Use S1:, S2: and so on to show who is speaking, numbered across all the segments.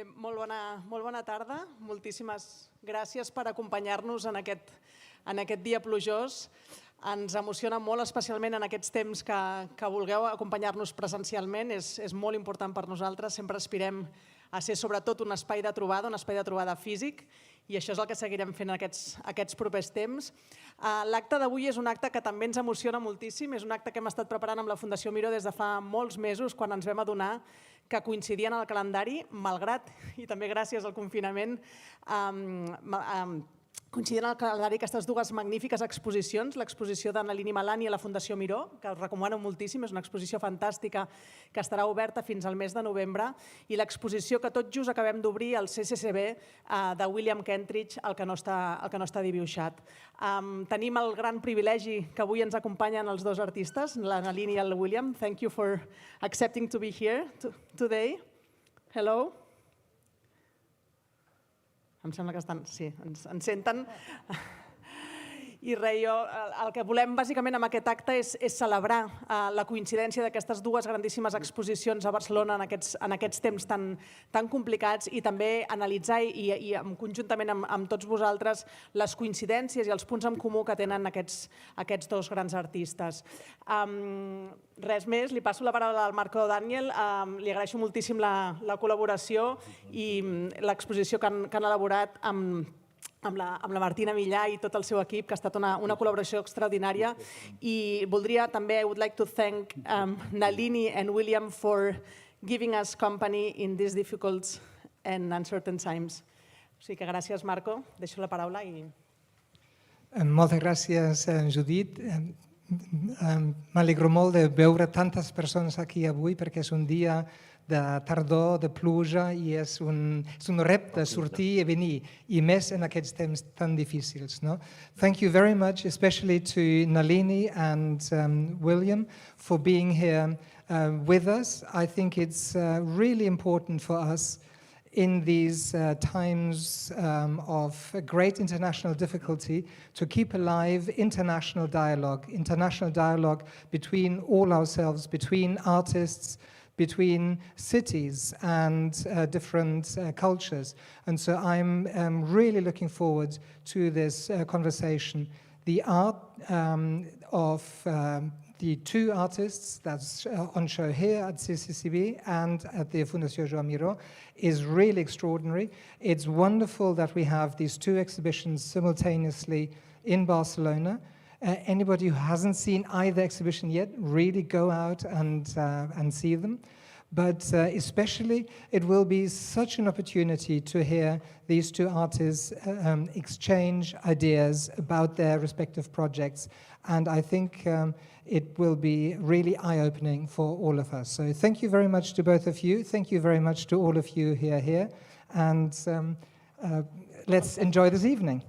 S1: Molt bona tarda. Moltíssimes gràcies per acompanyar-nos en aquest dia plujós. Ens emociona molt, especialment en aquests temps que vulgueu acompanyar-nos presencialment. És molt important per nosaltres. Sempre aspirem a ser sobretot un espai de trobada físic, i això és el que seguirem fent aquests propers temps. L'acte d'avui és un acte que també ens emociona moltíssim. És un acte que hem estat preparant amb la Fundació Miró des de fa molts mesos, quan ens vam adonar que coincidien en el calendari, malgrat, i també gràcies al confinament, coincidien en el calendari aquestes dues magnífiques exposicions, l'exposició de Nalini Malani a la Fundació Miró, que us recomano moltíssim, és una exposició fantàstica que estarà oberta fins al mes de novembre, i l'exposició que tot just acabem d'obrir al CCCB de William Kentridge, el que no està dibuixat. Tenim el gran privilegi que avui ens acompanyen els dos artistes, la Nalini i el William. Thank you for accepting to be here today. Hello. Em sembla que ens senten. I res, el que volem bàsicament amb aquest acte és celebrar la coincidència d'aquestes dues grandíssimes exposicions a Barcelona en aquests temps tan complicats, i també analitzar i conjuntament amb tots vosaltres les coincidències i els punts en comú que tenen aquests dos grans artistes. Res més, li passo la paraula al Marco Daniel. Li agraeixo moltíssim la col·laboració i l'exposició que han elaborat amb la Martina Millà i tot el seu equip, que ha estat una col·laboració extraordinària. I voldria també, I would like to thank Nalini and William for giving us company in these difficult and uncertain times. O sigui que gràcies, Marco. Deixo la paraula.
S2: Moltes gràcies, Judit. M'alegro molt de veure tantes persones aquí avui, perquè és un dia de tardor, de pluja, i és un repte sortir i venir, i més en aquests temps tan difícils. Thank you very much, especially to Nalini and William, for being here with us. I think it's really important for us in these times of great international difficulty to keep alive international dialogue between all ourselves, between artists, between cities and different cultures. And so I'm really looking forward to this conversation. The art of the two artists that's on show here at CCCB and at the Fundación Joan Miró is really extraordinary. It's wonderful that we have these two exhibitions simultaneously in Barcelona. Anybody who hasn't seen either exhibition yet, really go out and see them. But especially, it will be such an opportunity to hear these two artists exchange ideas about their respective projects. And I think it will be really eye-opening for all of us. So thank you very much to both of you. Thank you very much to all of you who are here. And let's enjoy this evening.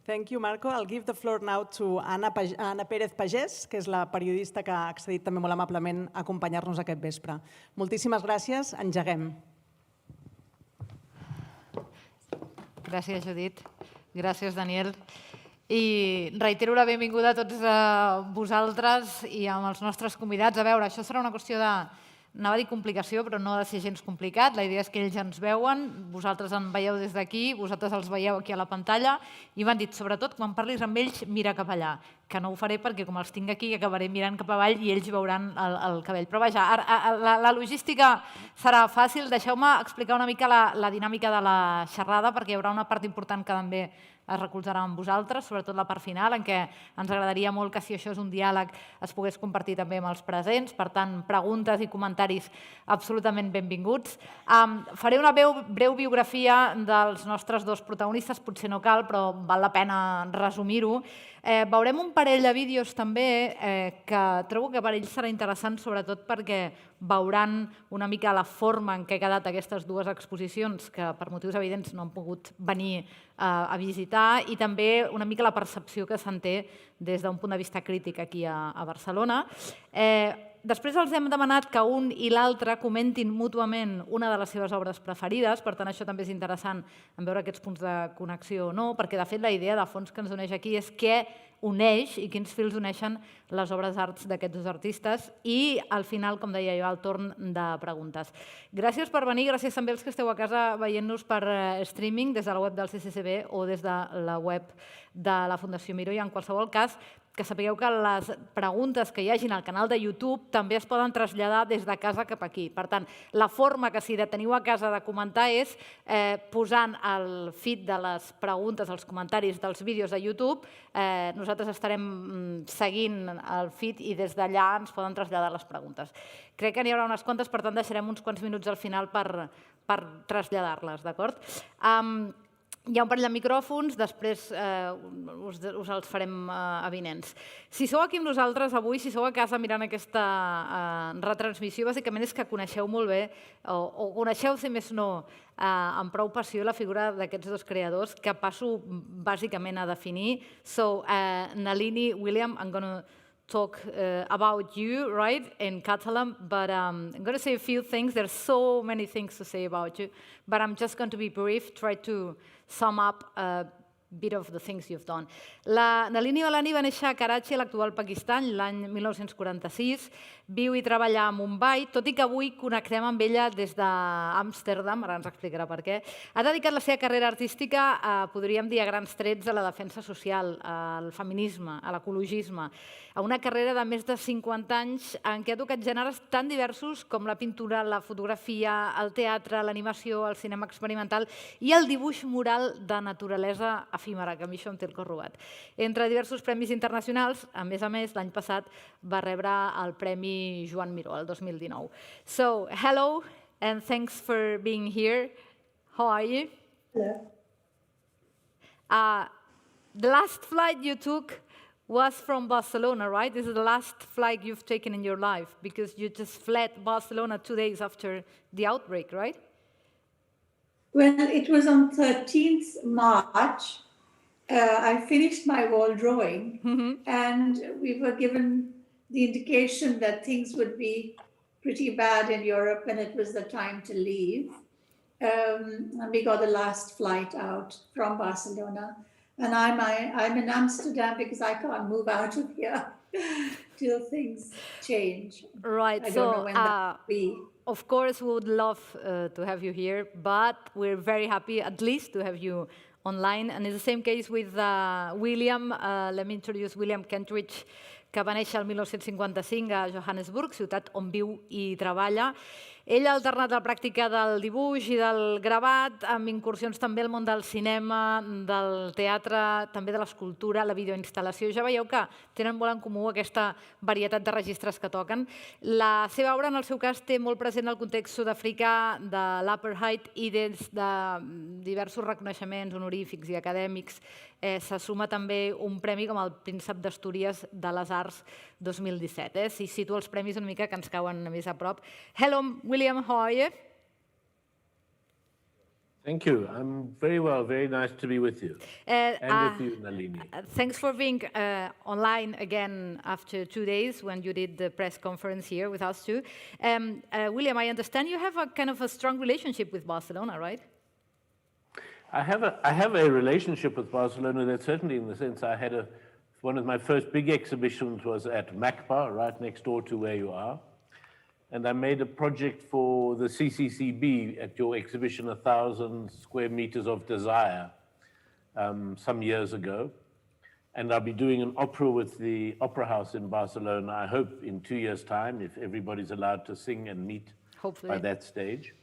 S1: Thank you, Marco. I'll give the floor now to Ana Pérez Pagès, que és la periodista que ha accedit també molt amablement a acompanyar-nos aquest vespre. Moltíssimes gràcies. Engeguem.
S3: Gràcies, Judit. Gràcies, Daniel. I reitero la benvinguda a tots vosaltres i amb els nostres convidats. A veure, això serà una qüestió de... Anava a dir complicació, però no ha de ser gens complicat. La idea és que ells ens veuen, vosaltres en veieu des d'aquí, vosaltres els veieu aquí a la pantalla, i m'han dit, sobretot, quan parlis amb ells, mira cap allà, que no ho faré perquè com els tinc aquí acabaré mirant cap avall i ells veuran el cabell. Però vaja, la logística serà fàcil. Deixeu-me explicar una mica la dinàmica de la xerrada, perquè hi haurà una part important que també es recolzarà amb vosaltres, sobretot la part final, en què ens agradaria molt que, si això és un diàleg, es pogués compartir també amb els presents. Per tant, preguntes i comentaris absolutament benvinguts. Faré una breu biografia dels nostres dos protagonistes, potser no cal, però val la pena resumir-ho. Veurem un parell de vídeos també que trobo que per ells serà interessant, sobretot perquè veuran una mica la forma en què han quedat aquestes dues exposicions, que per motius evidents no han pogut venir a visitar, i també una mica la percepció que se'n té des d'un punt de vista crític aquí a Barcelona. Després els hem demanat que un i l'altre comentin mútuament una de les seves obres preferides, per tant això també és interessant en veure aquests punts de connexió o no, perquè de fet la idea de fons que ens uneix aquí és què uneix i quins fils uneixen les obres d'arts d'aquests dos artistes i al final, com deia jo, el torn de preguntes. Gràcies per venir, gràcies també als que esteu a casa veient-nos per streaming des de la web del CCCB o des de la web de la Fundació Miró i en qualsevol cas que sapigueu que les preguntes que hi hagin al canal de YouTube també es poden traslladar des de casa cap aquí. Per tant, la forma que si teniu a casa de comentar és posant el feed de les preguntes, els comentaris dels vídeos de YouTube. Nosaltres estarem seguint el feed i des d'allà ens poden traslladar les preguntes. Crec que n'hi haurà unes quantes, per tant deixarem uns quants minuts al final per traslladar-les, d'acord? Hi ha un parell de micròfons, després us els farem avinents. Si sou aquí amb nosaltres avui, si sou a casa mirant aquesta retransmissió, bàsicament és que coneixeu molt bé, o coneixeu, si més no, amb prou passió la figura d'aquests dos creadors que passo bàsicament a definir. So, Nalini, William, I'm going to talk about you, right, in Catalan, but I'm going to say a few things. There's so many things to say about you, but I'm just going to be brief, try to sum up a bit of the things you've done. La Nalini Malani va néixer a Karachi, a l'actual Pakistan, l'any 1946. Viu i treballa a Mumbai, tot i que avui connectem amb ella des d'Amsterdam, ara ens explicarà per què. Ha dedicat la seva carrera artística, podríem dir, a grans trets a la defensa social, al feminisme, a l'ecologisme, a una carrera de més de 50 anys en què ha tocat gèneres tan diversos com la pintura, la fotografia, el teatre, l'animació, el cinema experimental i el dibuix mural de naturalesa efímera, que a mi això em té el cor robat. Entre diversos premis internacionals, a més, l'any passat va rebre el Premi Joan Miró, el 2019. So, hello, and thanks for being here. How are you?
S4: Hello.
S3: The last flight you took was from Barcelona, right? This is the last flight you've taken in your life because you just fled Barcelona 2 days after the outbreak, right?
S4: Well, it was on 13th March. I finished my wall drawing and we were given the indication that things would be pretty bad in Europe and it was the time to leave. And we got the last flight out from Barcelona. And I'm in Amsterdam because I can't move out of here till things change.
S3: Right.
S4: I don't know when that will be.
S3: Of course, we would love to have you here, but we're very happy at least to have you online. And it's the same case with William. Let me introduce William Kentridge, que va néixer el 1955 a Johannesburg, ciutat on viu i treballa. Ell ha alternat la pràctica del dibuix i del gravat amb incursions també al món del cinema, del teatre, també de l'escultura, la videoinstal·lació. Ja veieu que tenen molt en comú aquesta varietat de registres que toquen. La seva obra, en el seu cas, té molt present el context sud-africà de l'Apartheid i des de diversos reconeixements honorífics i acadèmics se suma també un premi com el Príncep d'Astúries de les Arts 2017. Si situo els premis una mica que ens cauen més a prop. Hello, William, how are you?
S5: Thank you. I'm very well. Very nice to be with you. And with you, Nalini.
S3: Thanks for being online again after 2 days when you did the press conference here with us too. William, I understand you have a kind of a strong relationship with Barcelona, right?
S5: I have a relationship with Barcelona that certainly in the sense I had one of my first big exhibitions was at MACBA, right next door to where you are. And I made a project for the CCCB at your exhibition, 1,000 square meters of desire, some years ago. And I'll be doing an opera with the Opera House in Barcelona, I hope in 2 years' time, if everybody's allowed to sing and meet by that stage.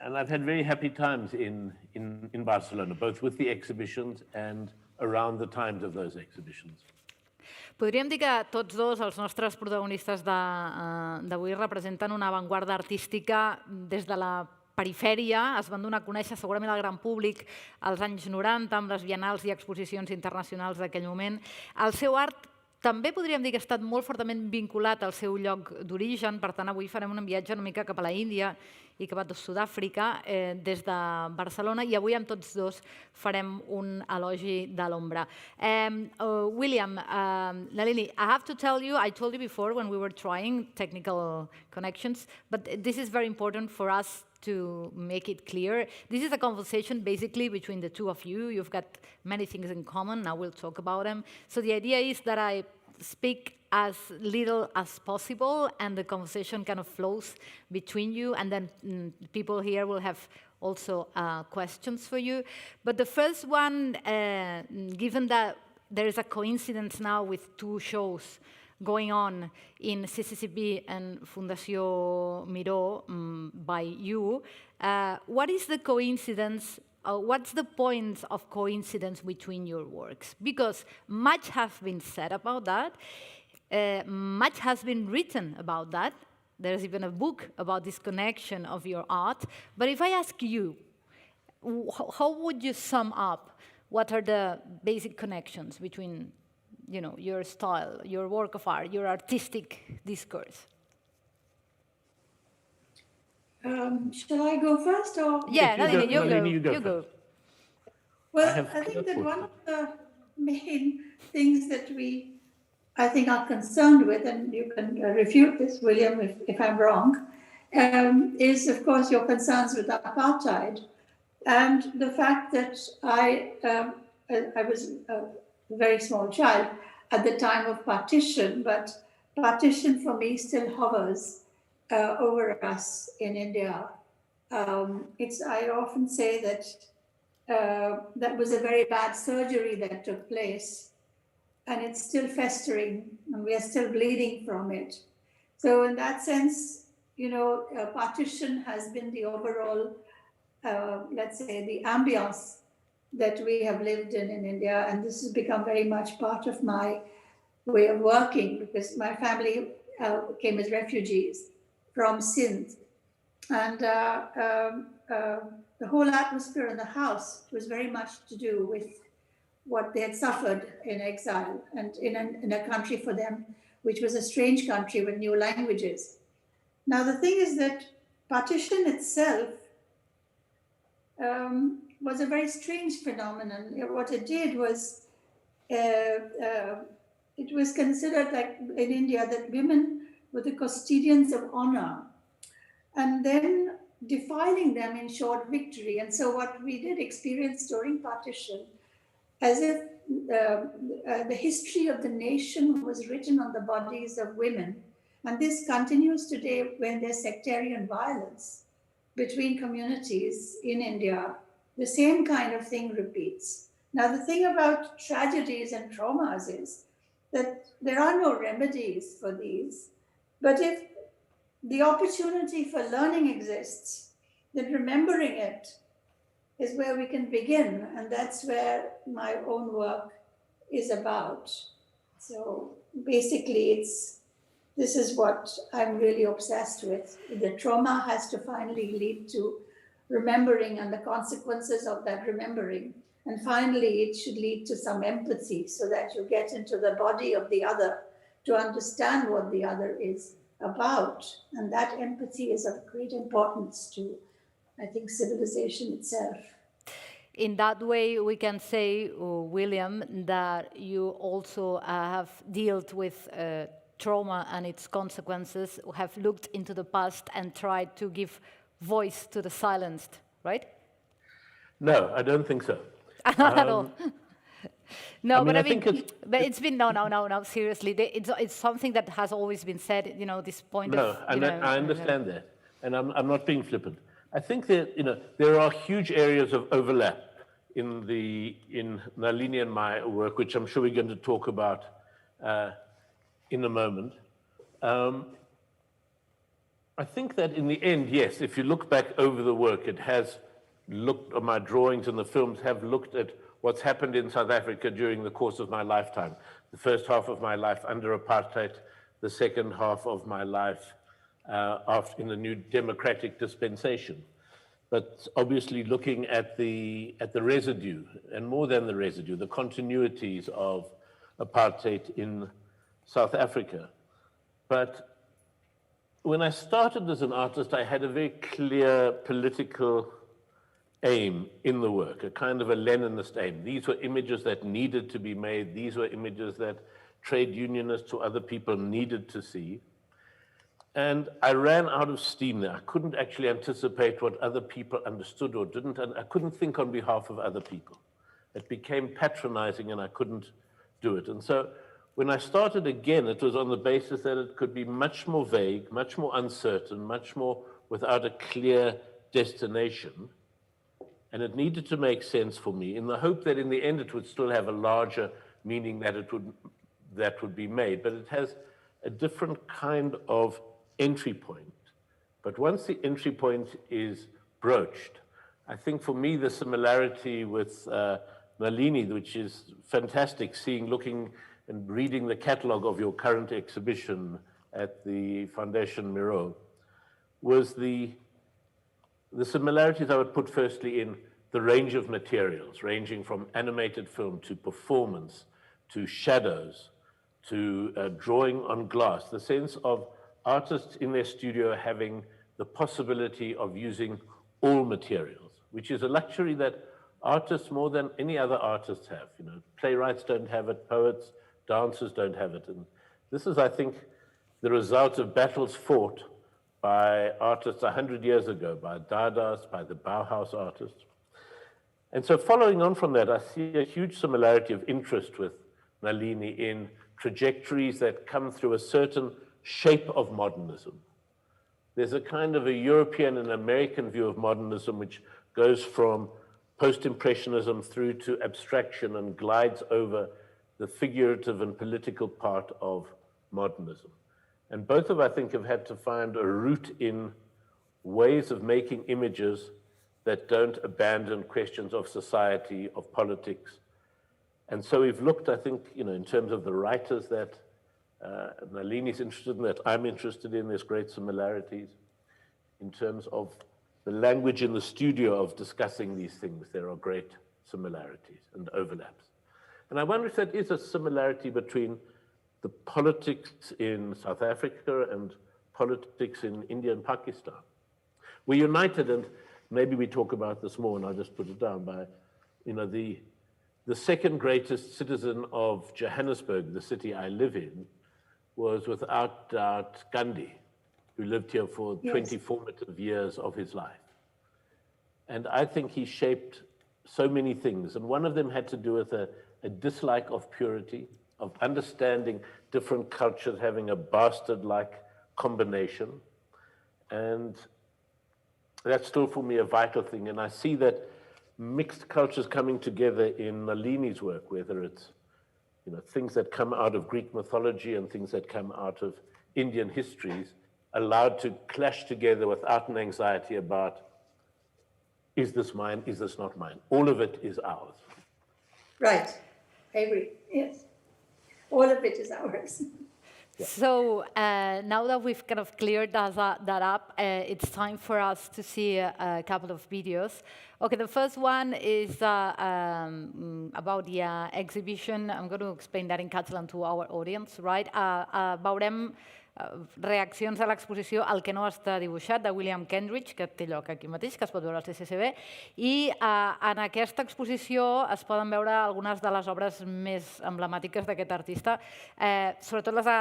S5: And I've had very happy times in Barcelona, both with the exhibitions and around the times of those exhibitions.
S3: Podríem dir que tots dos, els nostres protagonistes d'avui, representen una avantguarda artística des de la perifèria. Es van donar a conèixer segurament al gran públic als anys 90 amb les biennals i exposicions internacionals d'aquell moment. El seu art també podríem dir que ha estat molt fortament vinculat al seu lloc d'origen, per tant, avui farem un viatge una mica cap a la Índia i cap a Sud-àfrica des de Barcelona, i avui amb tots dos farem un elogi de l'ombra. William, Nalini, I have to tell you, I told you before when we were trying technical connections, but this is very important for us to make it clear. This is a conversation basically between the two of you. You've got many things in common. Now we'll talk about them. So the idea is that I speak as little as possible and the conversation kind of flows between you, and then people here will have also questions for you. But the first one, given that there is a coincidence now with two shows going on in CCCB and Fundació Miró by you, what is the coincidence, what's the point of coincidence between your works? Because much has been said about that, much has been written about that. There's even a book about this connection of your art. But if I ask you, how would you sum up what are the basic connections between your style, your work of art, your artistic discourse?
S4: Shall I go first? Or?
S3: Yeah, Nalini,
S5: you go.
S4: Well, I think that one of the main things that I think are concerned with, and you can refute this, William, if I'm wrong, is, of course, your concerns with apartheid and the fact that I was a very small child at the time of partition, but partition for me still hovers over us in India. I often say that that was a very bad surgery that took place, and it's still festering, and we are still bleeding from it. So in that sense, partition has been the overall, let's say, the ambience that we have lived in India, and this has become very much part of my way of working, because my family came as refugees from Sindh, and the whole atmosphere in the house was very much to do with what they had suffered in exile and in a country for them, which was a strange country with new languages. Now, the thing is that partition itself was a very strange phenomenon. What it did was, it was considered like in India that women were the custodians of honor, and then defiling them in short victory. And so what we did experience during partition, as if the history of the nation was written on the bodies of women. And this continues today when there's sectarian violence between communities in India. The same kind of thing repeats. Now, the thing about tragedies and traumas is that there are no remedies for these. But if the opportunity for learning exists, then remembering it is where we can begin. And that's where my own work is about. So basically, this is what I'm really obsessed with. The trauma has to finally lead to remembering and the consequences of that remembering. And finally, it should lead to some empathy so that you get into the body of the other to understand what the other is about. And that empathy is of great importance to, I think, civilization itself.
S3: In that way, we can say, William, that you also have dealt with trauma and its consequences, have looked into the past and tried to give voice to the silenced, right?
S5: No, I don't think so.
S3: Not at all. No,
S5: I think
S3: it's been, no, seriously. It's something that has always been said, this point of...
S5: No, I understand that. And I'm not being flippant. I think that, there are huge areas of overlap in Nalini and my work, which I'm sure we're going to talk about in a moment. I think that in the end, yes, if you look back over the work, it has looked, my drawings and the films have looked at what's happened in South Africa during the course of my lifetime. The first half of my life under apartheid, the second half of my life in the new democratic dispensation. But obviously looking at the residue, and more than the residue, the continuities of apartheid in South Africa. But when I started as an artist, I had a very clear political aim in the work, a kind of a Leninist aim. These were images that needed to be made. These were images that trade unionists or other people needed to see. And I ran out of steam there. I couldn't actually anticipate what other people understood or didn't, and I couldn't think on behalf of other people. It became patronizing and I couldn't do it. And so when I started again, it was on the basis that it could be much more vague, much more uncertain, much more without a clear destination. And it needed to make sense for me in the hope that in the end it would still have a larger meaning that would be made. But it has a different kind of entry point. But once the entry point is broached, I think for me the similarity with Nalini, which is fantastic, looking and reading the catalogue of your current exhibition at the Foundation Miro, was the similarities I would put firstly in the range of materials, ranging from animated film to performance, to shadows, to drawing on glass, the sense of artists in their studio having the possibility of using all materials, which is a luxury that artists more than any other artists have. You know, playwrights don't have it, poets, dancers don't have it. And this is, I think, the result of battles fought by artists 100 years ago, by Dada's, by the Bauhaus artists. And so following on from that, I see a huge similarity of interest with Nalini in trajectories that come through a certain shape of modernism. There's a kind of a European and American view of modernism which goes from post-impressionism through to abstraction and glides over the figurative and political part of modernism. And both of, I think, have had to find a root in ways of making images that don't abandon questions of society, of politics. And so we've looked, I think, in terms of the writers that Nalini's interested in, that I'm interested in, there's great similarities. In terms of the language in the studio of discussing these things, there are great similarities and overlaps. And I wonder if that is a similarity between the politics in South Africa and politics in India and Pakistan. We're united, and maybe we talk about this more, and I'll just put it down, by the second greatest citizen of Johannesburg, the city I live in, was without doubt Gandhi, who lived here for 20 formative years of his life. And I think he shaped so many things, and one of them had to do with a dislike of purity, of understanding different cultures having a bastard-like combination. And that's still for me a vital thing. And I see that mixed cultures coming together in Nalini's work, whether it's things that come out of Greek mythology and things that come out of Indian histories, allowed to clash together without an anxiety about, is this mine, is this not mine? All of it is ours.
S4: Right, I agree, yes. All of it is ours.
S3: Yeah. So now that we've kind of cleared that up, it's time for us to see a couple of videos. Okay, the first one is about the exhibition. I'm going to explain that in Catalan to our audience, right? Veurem reaccions a l'exposició El que no està dibuixat, de William Kentridge, que té lloc aquí mateix, que es pot veure al CCCB, i en aquesta exposició es poden veure algunes de les obres més emblemàtiques d'aquest artista, sobretot les de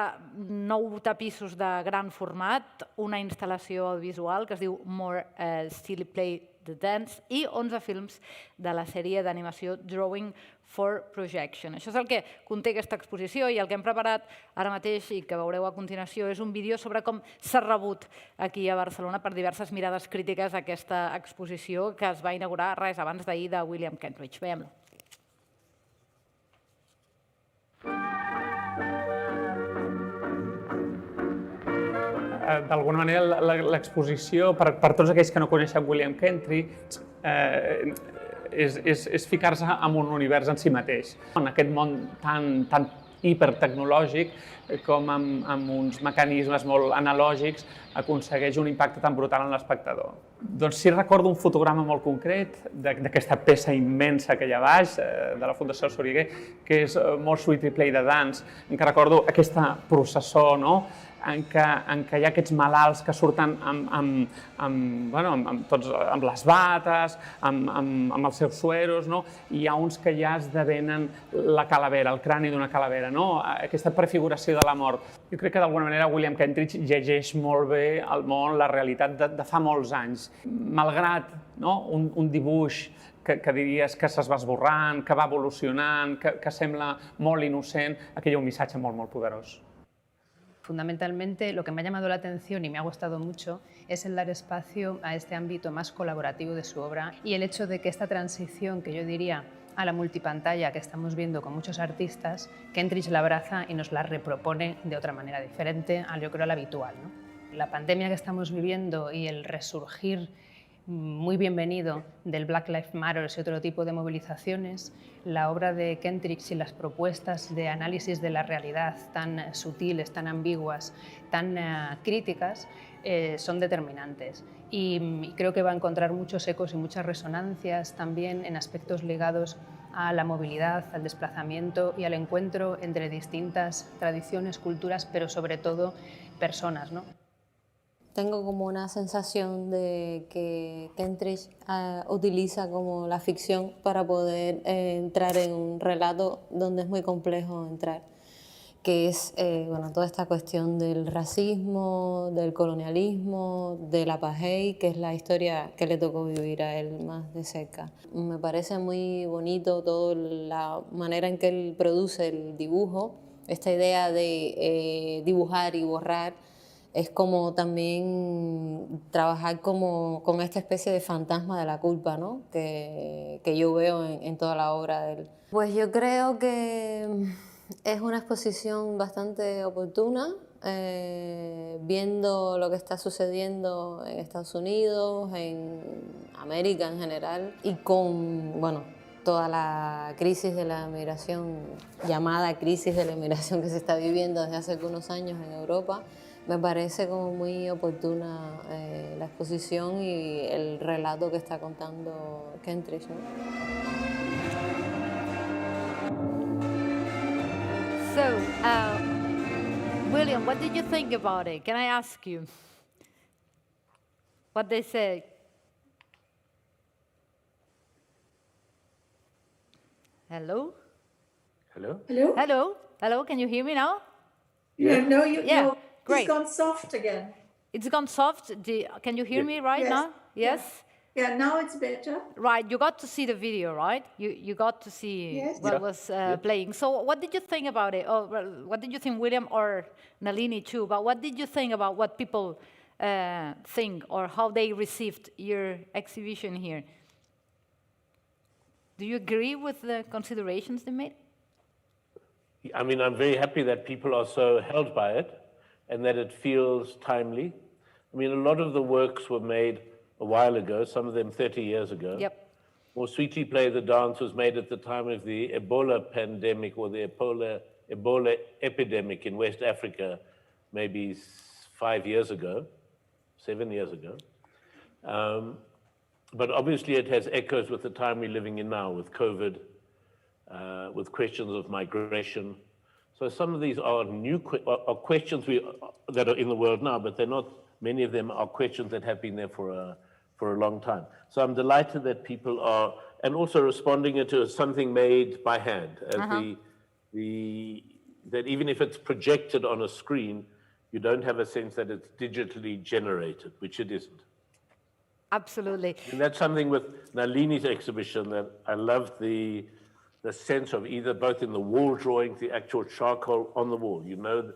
S3: 9 tapissos de gran format, una instal·lació visual que es diu More Silly Play the Dance i 11 films de la sèrie d'animació Drawing for Projection. Això és el que conté aquesta exposició i el que hem preparat ara mateix i que veureu a continuació és un vídeo sobre com s'ha rebut aquí a Barcelona per diverses mirades crítiques a aquesta exposició que es va inaugurar res abans d'ahir de William Kentridge. Veiem-lo.
S6: D'alguna manera, l'exposició, per tots aquells que no coneixen William Kentridge, és ficar-se en un univers en si mateix. En aquest món tan hipertecnològic, com amb uns mecanismes molt analògics aconsegueix un impacte tan brutal en l'espectador. Doncs sí recordo un fotograma molt concret d'aquesta peça immensa que hi ha baix, de la Fundació Soriguer, que és molt Sweet Replay de Dance, en què recordo aquesta processó, no?, en què hi ha aquests malalts que surten amb les bates, amb els seus sueros, no? I hi ha uns que ja esdevenen la calavera, el crani d'una calavera, no? Aquesta prefiguració de la mort. Jo crec que d'alguna manera William Kentridge llegeix molt bé el món, la realitat de fa molts anys. Malgrat un dibuix que diries que se'ls va esborrant, que va evolucionant, que sembla molt innocent, aquí hi ha un missatge molt, molt poderós.
S7: Fundamentalmente, lo que me ha llamado la atención y me ha gustado mucho es el dar espacio a este ámbito más colaborativo de su obra y el hecho de que esta transición, que yo diría a la multipantalla que estamos viendo con muchos artistas, Kentridge la abraza y nos la repropone de otra manera diferente a, yo creo, la habitual, ¿no? La pandemia que estamos viviendo y el resurgir muy bienvenido del Black Lives Matter y otro tipo de movilizaciones, la obra de Kentridge y las propuestas de análisis de la realidad tan sutiles, tan ambiguas, tan críticas, son determinantes. Y creo que va a encontrar muchos ecos y muchas resonancias también en aspectos ligados a la movilidad, al desplazamiento y al encuentro entre distintas tradiciones, culturas, pero sobre todo personas, ¿no?
S8: Tengo como una sensación de que Kentridge utiliza como la ficción para poder entrar en un relato donde es muy complejo entrar, que es toda esta cuestión del racismo, del colonialismo, del Apartheid, que es la historia que le tocó vivir a él más de cerca. Me parece muy bonito toda la manera en que él produce el dibujo, esta idea de dibujar y borrar. Es como también trabajar con esta especie de fantasma de la culpa, ¿no? que yo veo en toda la obra de él. Pues yo creo que es una exposición bastante oportuna, viendo lo que está sucediendo en Estados Unidos, en América en general, y con toda la crisis de la migración, llamada crisis de la migración que se está viviendo desde hace algunos años en Europa. Me parece como muy oportuna la exposición y el relato que está contando Kentridge, ¿no?
S3: So, William, what did you think about it? Can I ask you what they said? Hello?
S5: Hello?
S4: Hello?
S3: Hello? Hello, can you hear me now?
S4: Yeah, no,
S3: Yeah, great.
S4: It's gone soft again.
S3: It's gone soft. Can you hear me right
S4: Yes.
S3: now? Yes?
S4: Yeah, now it's better.
S3: Right, you got to see the video, right? You got to see
S4: Yes.
S3: what was playing. So what did you think about it? Oh, well, what did you think, William, or Nalini too, but what did you think about what people think or how they received your exhibition here? Do you agree with the considerations they made?
S5: I mean, I'm very happy that people are so held by it and that it feels timely. I mean, a lot of the works were made a while ago, some of them 30 years ago.
S3: Yep.
S5: More Sweetly Play the Dance was made at the time of the Ebola pandemic or the Ebola epidemic in West Africa, maybe 5 years ago, 7 years ago. But obviously it has echoes with the time we're living in now, with COVID, with questions of migration. So some of these are are questions that are in the world now, but they're not. Many of them are questions that have been there for a long time. So I'm delighted that people are, and also responding it to something made by hand, as that even if it's projected on a screen, you don't have a sense that it's digitally generated, which it isn't.
S3: Absolutely.
S5: And that's something with Nalini's exhibition that I love the sense of either both in the wall drawings, the actual charcoal on the wall. You know,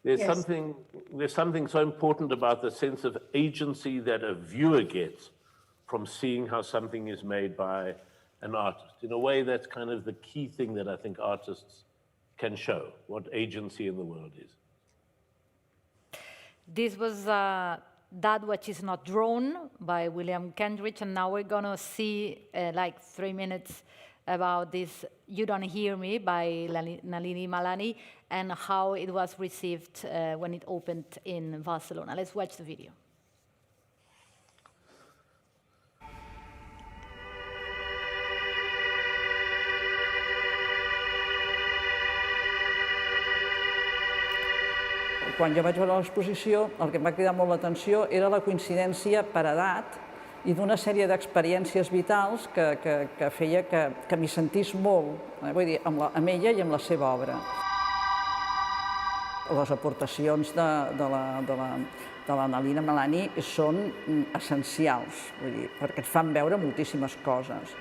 S5: there's something so important about the sense of agency that a viewer gets from seeing how something is made by an artist. In a way, that's kind of the key thing that I think artists can show, what agency in the world is.
S3: This was That Which Is Not Drawn by William Kentridge, and now we're going to see like 3 minutes about this You Don't Hear Me by Nalini Malani and how it was received when it opened in Barcelona. Let's watch the video.
S9: Quan jo vaig veure l'exposició, el que em va cridar molt l'atenció era la coincidència per edat i d'una sèrie d'experiències vitals que feia que m'hi sentís molt, vull dir, amb ella i amb la seva obra. Les aportacions de la Nalini Malani són essencials, vull dir, perquè et fan veure moltíssimes coses.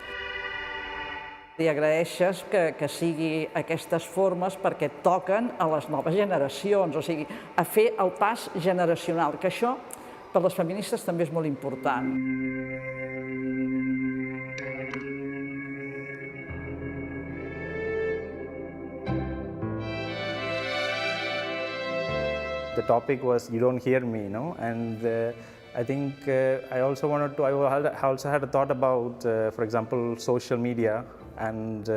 S9: I agraeixes que sigui aquestes formes perquè toquen a les noves generacions, o sigui, a fer el pas generacional, que això per les feministes també és molt important.
S10: The topic was "You Don't Hear Me," no? And I think I also had a thought about, for example, social media and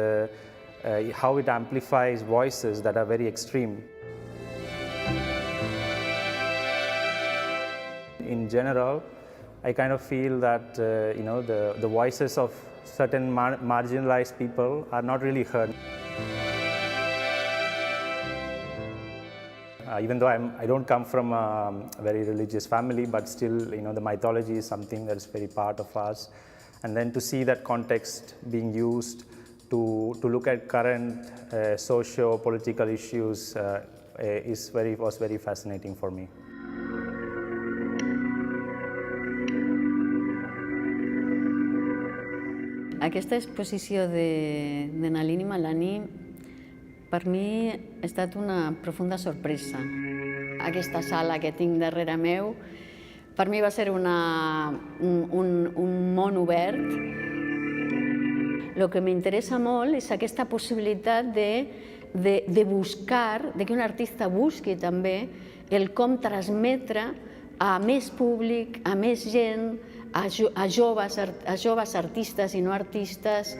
S10: how it amplifies voices that are very extreme. In general, I kind of feel that the voices of certain marginalized people are not really heard. Even though I don't come from a very religious family, but still, the mythology is something that is very part of us. And then to see that context being used to look at current socio-political issues was very fascinating for me.
S11: Aquesta exposició de Nalini Malani per mi ha estat una profunda sorpresa. Aquesta sala que tinc darrere meu per mi va ser un món obert. El que m'interessa molt és aquesta possibilitat de buscar, que un artista busqui també el com transmetre a més públic, a més gent, a joves artistes i no artistes.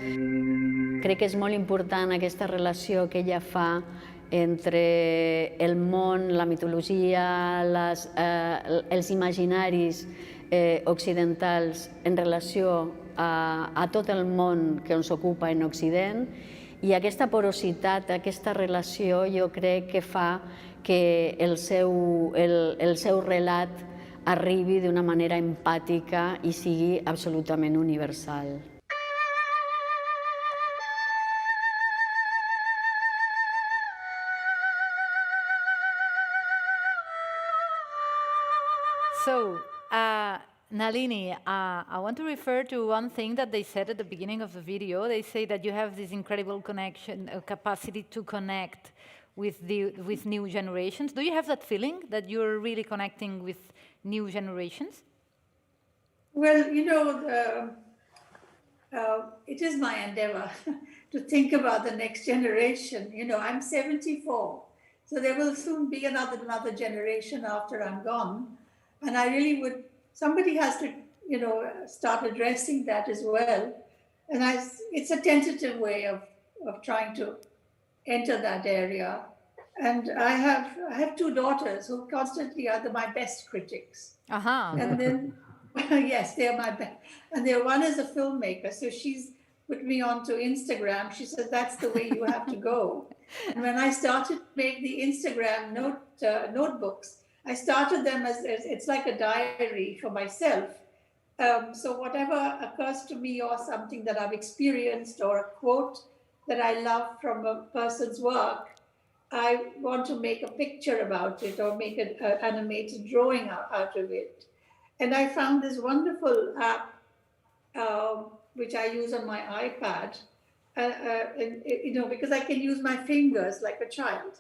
S11: Crec que és molt important aquesta relació que ella fa entre el món, la mitologia, els imaginaris occidentals en relació a tot el món que ens ocupa en Occident, i aquesta porositat, aquesta relació, jo crec que fa que el seu relat arribi d'una manera empàtica i sigui absolutament universal.
S3: So, Nalini, I want to refer to one thing that they said at the beginning of the video. They say that you have this incredible connection, capacity to connect with new generations. Do you have that feeling that you're really connecting with new generations?
S4: Well, it is my endeavor to think about the next generation. I'm 74, so there will soon be another generation after I'm gone. And I really somebody has to, start addressing that as well. And it's a tentative way of trying to enter that area. And I have two daughters who constantly are my best critics.
S3: Uh-huh.
S4: And then, yes, they're my best. And one is a filmmaker, so she's put me onto Instagram. She said, that's the way you have to go. And when I started to make the Instagram notebooks, I started them as it's like a diary for myself. So whatever occurs to me or something that I've experienced or a quote that I love from a person's work, I want to make a picture about it or make an animated drawing out of it. And I found this wonderful app, which I use on my iPad, because I can use my fingers like a child.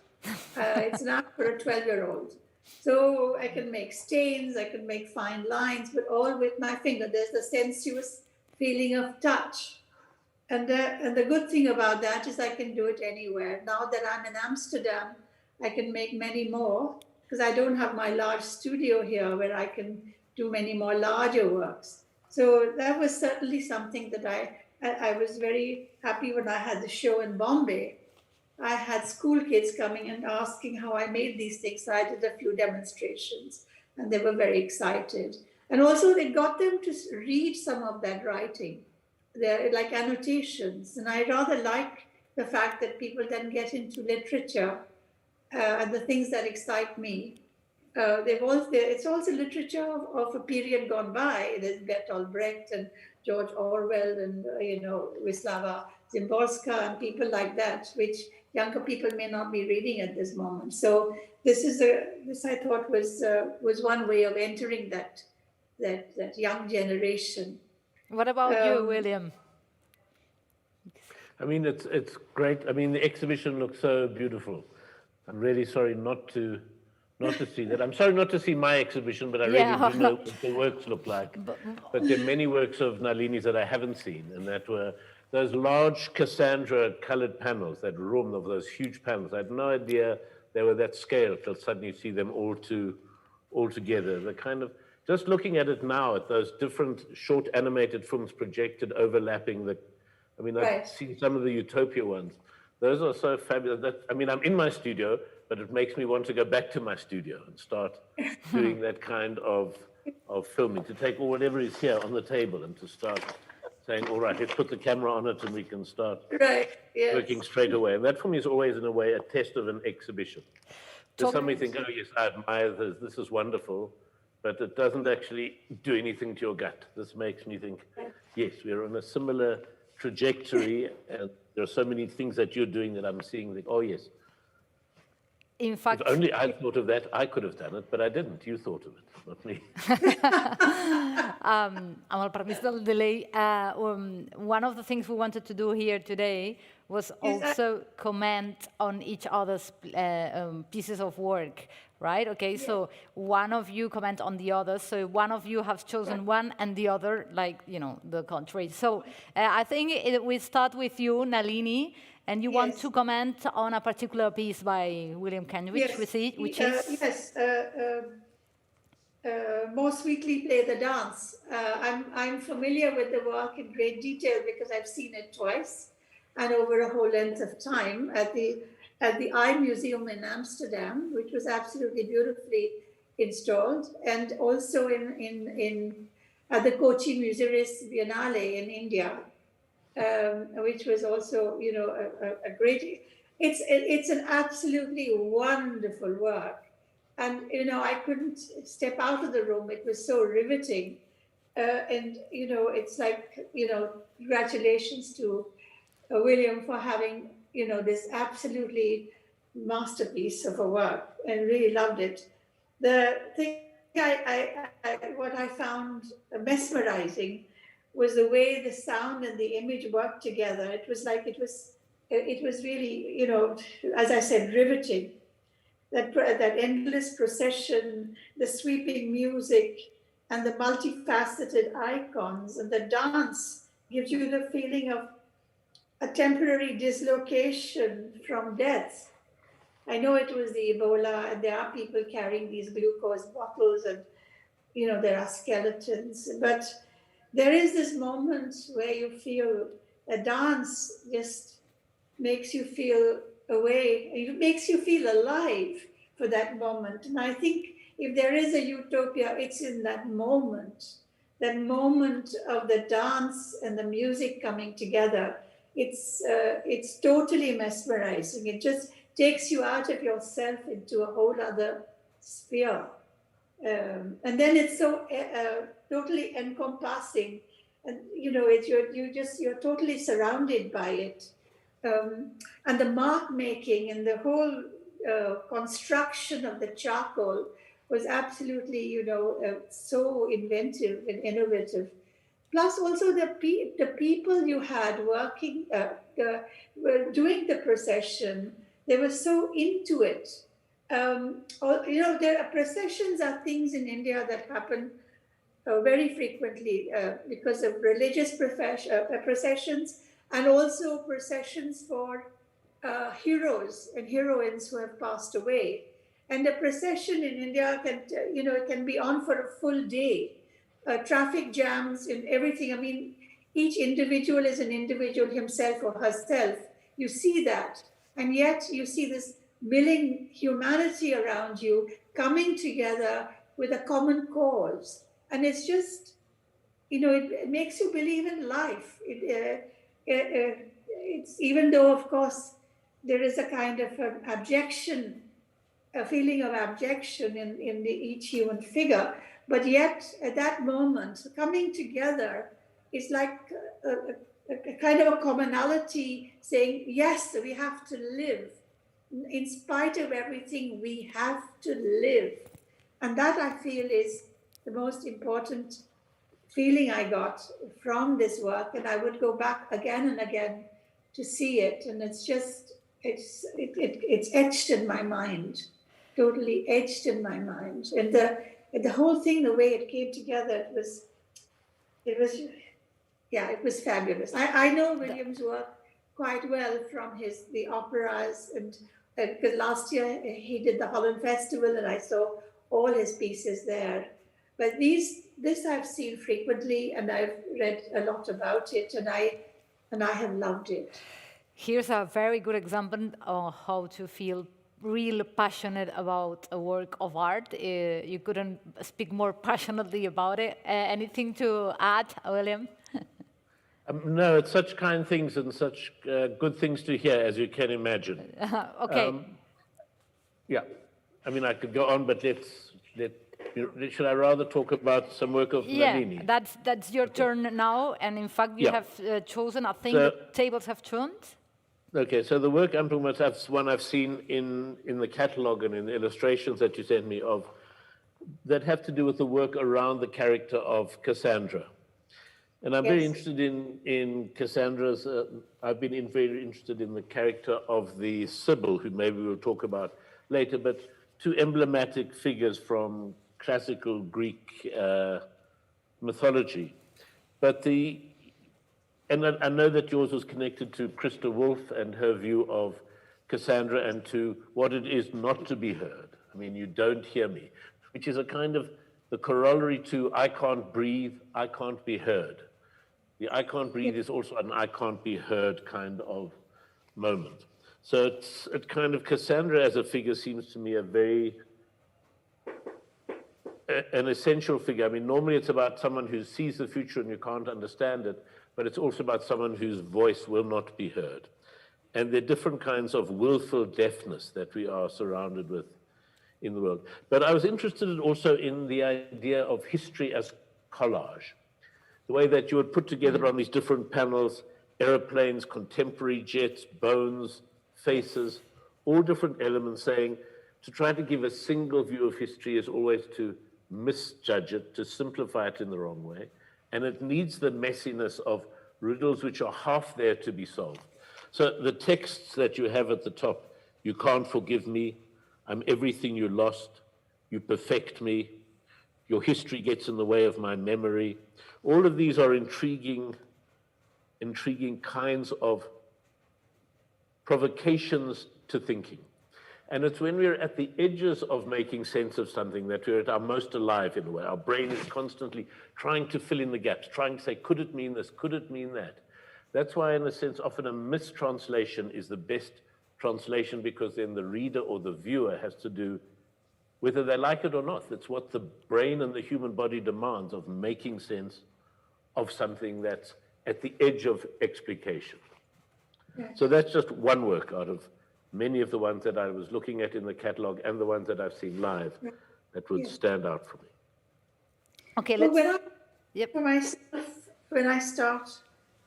S4: It's an app for a 12-year-old. So I can make stains, I can make fine lines, but all with my finger. There's the sensuous feeling of touch. And the good thing about that is I can do it anywhere. Now that I'm in Amsterdam, I can make many more because I don't have my large studio here where I can do many more larger works. So that was certainly something that I was very happy when I had the show in Bombay. I had school kids coming and asking how I made these things. So I did a few demonstrations and they were very excited. And also it got them to read some of that writing. They're like annotations. And I rather like the fact that people then get into literature and the things that excite me. It's also literature of a period gone by. There's Bertolt Brecht and George Orwell and Wisława Szymborska and people like that, which younger people may not be reading at this moment. So this I thought was one way of entering that young generation.
S3: What about you, William?
S5: I mean, it's great. I mean, the exhibition looks so beautiful. I'm really sorry not to see that. I'm sorry not to see my exhibition, but I really do know what the works look like. But there are many works of Nalini's that I haven't seen, and that were those large Cassandra colored panels, that room of those huge panels. I had no idea they were that scale till suddenly you see them all together. The kind of, just looking at it now, at those different short animated films projected, overlapping I've seen some of the Utopia ones. Those are so fabulous. I'm in my studio, but it makes me want to go back to my studio and start doing that kind of filming, to take whatever is here on the table and to start saying, all right, let's put the camera on it and we can start working straight away. And that for me is always, in a way, a test of an exhibition. Does somebody think, oh yes, I admire this is wonderful, but it doesn't actually do anything to your gut. This makes me think, yes, we're on a similar trajectory, and there are so many things that you're doing that I'm seeing, oh yes.
S3: In fact,
S5: if only I thought of that, I could have done it, but I didn't. You thought of it, not me.
S3: Amb el permís del delay, one of the things we wanted to do here today was also comment on each other's pieces of work, right? Okay, so one of you comment on the other, so one of you has chosen one and the other, the contrary. So I think we start with you, Nalini, and you want to comment on a particular piece by William Kentridge, which is?
S4: More Sweetly Play the Dance. I'm familiar with the work in great detail because I've seen it twice and over a whole length of time at the Eye Museum in Amsterdam, which was absolutely beautifully installed, and also at the Kochi Museum's Biennale in India, which was also a great. It's an absolutely wonderful work. And, I couldn't step out of the room. It was so riveting. And, it's like, congratulations to William for having, this absolutely masterpiece of a work, and really loved it. The thing what I found mesmerizing was the way the sound and the image worked together. It was like, it was really, as I said, riveting. That endless procession, the sweeping music, and the multifaceted icons, and the dance gives you the feeling of a temporary dislocation from death. I know it was the Ebola, and there are people carrying these glucose bottles, and there are skeletons, but there is this moment where you feel a dance just makes you feel away. It makes you feel alive for that moment. And I think if there is a utopia, it's in that moment of the dance and the music coming together. It's totally mesmerizing. It just takes you out of yourself into a whole other sphere. And then it's so totally encompassing, and you're totally surrounded by it. And the mark making and the whole construction of the charcoal was absolutely, so inventive and innovative. Plus, also the people you had working, doing the procession, they were so into it. Processions are things in India that happen very frequently because of religious processions, and also processions for heroes and heroines who have passed away. And the procession in India can be on for a full day. Traffic jams and everything. I mean, each individual is an individual himself or herself. You see that. And yet you see this milling humanity around you coming together with a common cause. And it's just, it makes you believe in life. It's, even though, of course, there is a kind of an abjection, a feeling of abjection in each human figure, but yet at that moment, coming together is like a kind of a commonality saying, yes, we have to live. In spite of everything, we have to live. And that, I feel, is the most important feeling I got from this work. And I would go back again and again to see it. And it's just, it's etched in my mind, totally etched in my mind. And the whole thing, the way it came together, it was fabulous. I know William's work quite well from the operas, and because last year he did the Holland Festival and I saw all his pieces there. But this I've seen frequently and I've read a lot about it, and I have loved it.
S3: Here's a very good example of how to feel real passionate about a work of art. You couldn't speak more passionately about it. Anything to add, William?
S5: No, it's such kind things and such good things to hear, as you can imagine.
S3: Okay.
S5: Yeah, I mean, I could go on, but should I rather talk about some work of Nalini?
S3: Yeah, that's your turn now, and in fact, you have chosen. I think the tables have turned.
S5: Okay, so the work I'm talking about, that's one I've seen in the catalogue and in the illustrations that you sent me of, that have to do with the work around the character of Cassandra. And I'm very interested in Cassandra's, I've been very interested in the character of the Sibyl, who maybe we'll talk about later, but two emblematic figures from classical Greek mythology. But and I know that yours was connected to Christa Wolf and her view of Cassandra and to what it is not to be heard. I mean, you don't hear me, which is a kind of the corollary to I can't breathe, I can't be heard. The I can't breathe is also an I can't be heard kind of moment. So it kind of, Cassandra as a figure seems to me an essential figure. I mean, normally it's about someone who sees the future and you can't understand it, but it's also about someone whose voice will not be heard. And there are different kinds of willful deafness that we are surrounded with in the world. But I was interested also in the idea of history as collage. The way that you would put together on these different panels, aeroplanes, contemporary jets, bones, faces, all different elements, saying to try to give a single view of history is always to misjudge it, to simplify it in the wrong way. And it needs the messiness of riddles which are half there to be solved. So the texts that you have at the top, you can't forgive me, I'm everything you lost, you perfect me, your history gets in the way of my memory. All of these are intriguing kinds of provocations to thinking. And it's when we're at the edges of making sense of something that we're at our most alive in a way. Our brain is constantly trying to fill in the gaps, trying to say, could it mean this? Could it mean that? That's why, in a sense, often a mistranslation is the best translation, because then the reader or the viewer has to do whether they like it or not. It's what the brain and the human body demands of making sense of something that's at the edge of explication. So that's just one work out of many of the ones that I was looking at in the catalogue and the ones that I've seen live that would stand out for me.
S3: Okay,
S4: let's... For myself, when I start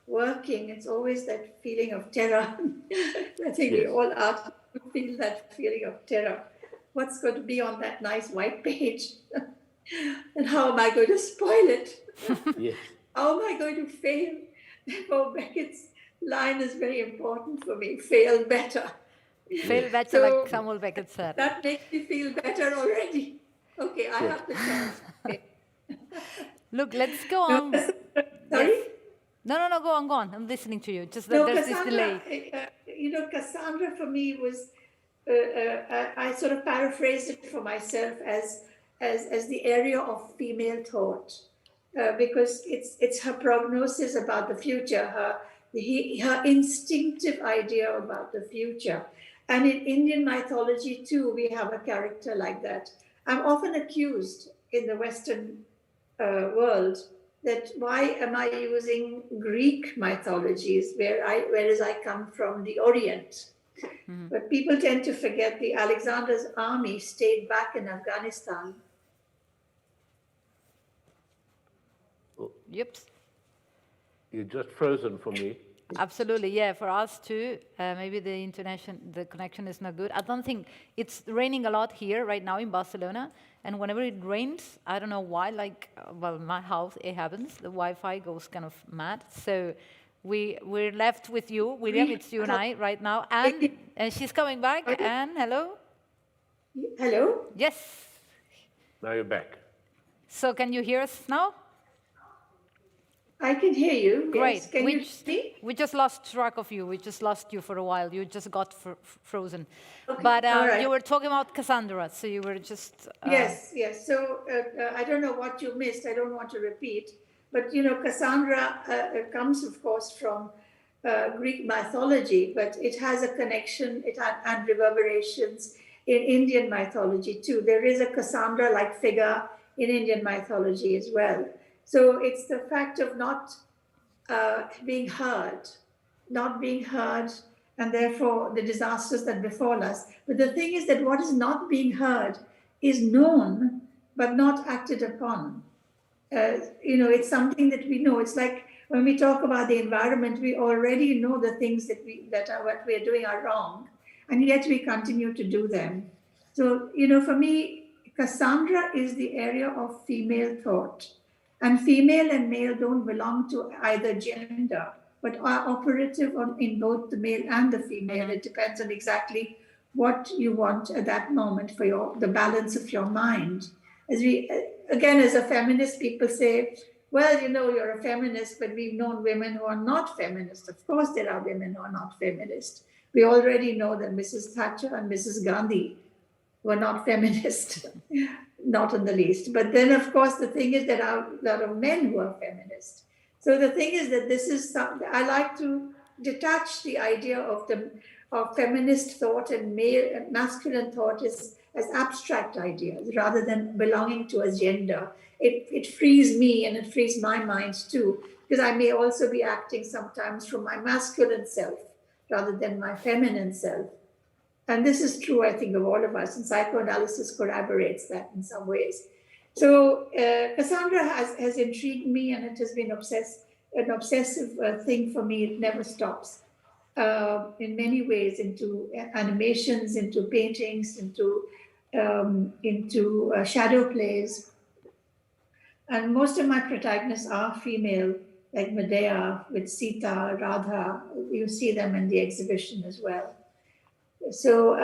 S4: working, it's always that feeling of terror. I think we all feel that feeling of terror. What's going to be on that nice white page? And how am I going to spoil it? How am I going to fail? Therefore, Beckett's line is very important for me, fail better.
S3: Fail better, like Samuel Beckett said.
S4: That makes me feel better already. Okay, I have the chance.
S3: Look, let's go on.
S4: Sorry?
S3: No, go on. I'm listening to you. Just that there's this delay.
S4: Cassandra for me was, I sort of paraphrased it for myself as the area of female thought. because it's her prognosis about the future, her instinctive idea about the future. And in Indian mythology too, we have a character like that. I'm often accused in the Western world that why am I using Greek mythologies, whereas I come from the Orient. Mm-hmm. But people tend to forget the Alexander's army stayed back in Afghanistan.
S3: Yep.
S5: You're just frozen for me.
S3: Absolutely, yeah, for us too. Maybe the connection is not good. I don't think it's raining a lot here right now in Barcelona, and whenever it rains, I don't know why, well, my house, it happens, the Wi-Fi goes kind of mad. So we're left with you, William, it's you and I right now, and she's coming back, and hello?
S4: Hello?
S3: Yes.
S5: Now you're back.
S3: So can you hear us now?
S4: I can hear you.
S3: Great.
S4: Yes. Can you hear me?
S3: We just lost track of you. We just lost you for a while. You just got frozen.
S4: Okay.
S3: But
S4: right.
S3: You were talking about Cassandra, so you were just...
S4: Yes. So I don't know what you missed. I don't want to repeat. But, Cassandra comes, of course, from Greek mythology, but it has a connection and reverberations in Indian mythology, too. There is a Cassandra-like figure in Indian mythology as well. So it's the fact of not being heard, and therefore the disasters that befall us. But the thing is that what is not being heard is known, but not acted upon. It's something that we know. It's like when we talk about the environment, we already know the things that what we are doing are wrong, and yet we continue to do them. So, for me, Cassandra is the area of female thought. And female and male don't belong to either gender, but are operative in both the male and the female. Mm-hmm. It depends on exactly what you want at that moment for the balance of your mind. As a feminist, people say, well, you're a feminist, but we've known women who are not feminist. Of course, there are women who are not feminist. We already know that Mrs. Thatcher and Mrs. Gandhi were not feminist. Not in the least. But then, of course, the thing is that there are a lot of men who are feminist. So the thing is that this is something I like to detach the idea of feminist thought and masculine thought as abstract ideas rather than belonging to a gender. It frees me and it frees my mind too, because I may also be acting sometimes from my masculine self rather than my feminine self. And this is true, I think, of all of us, and psychoanalysis corroborates that in some ways. So Cassandra has intrigued me, and it has been an obsessive thing for me. It never stops in many ways, into animations, into paintings, into shadow plays. And most of my protagonists are female, like Medea with Sita, Radha. You see them in the exhibition as well. So,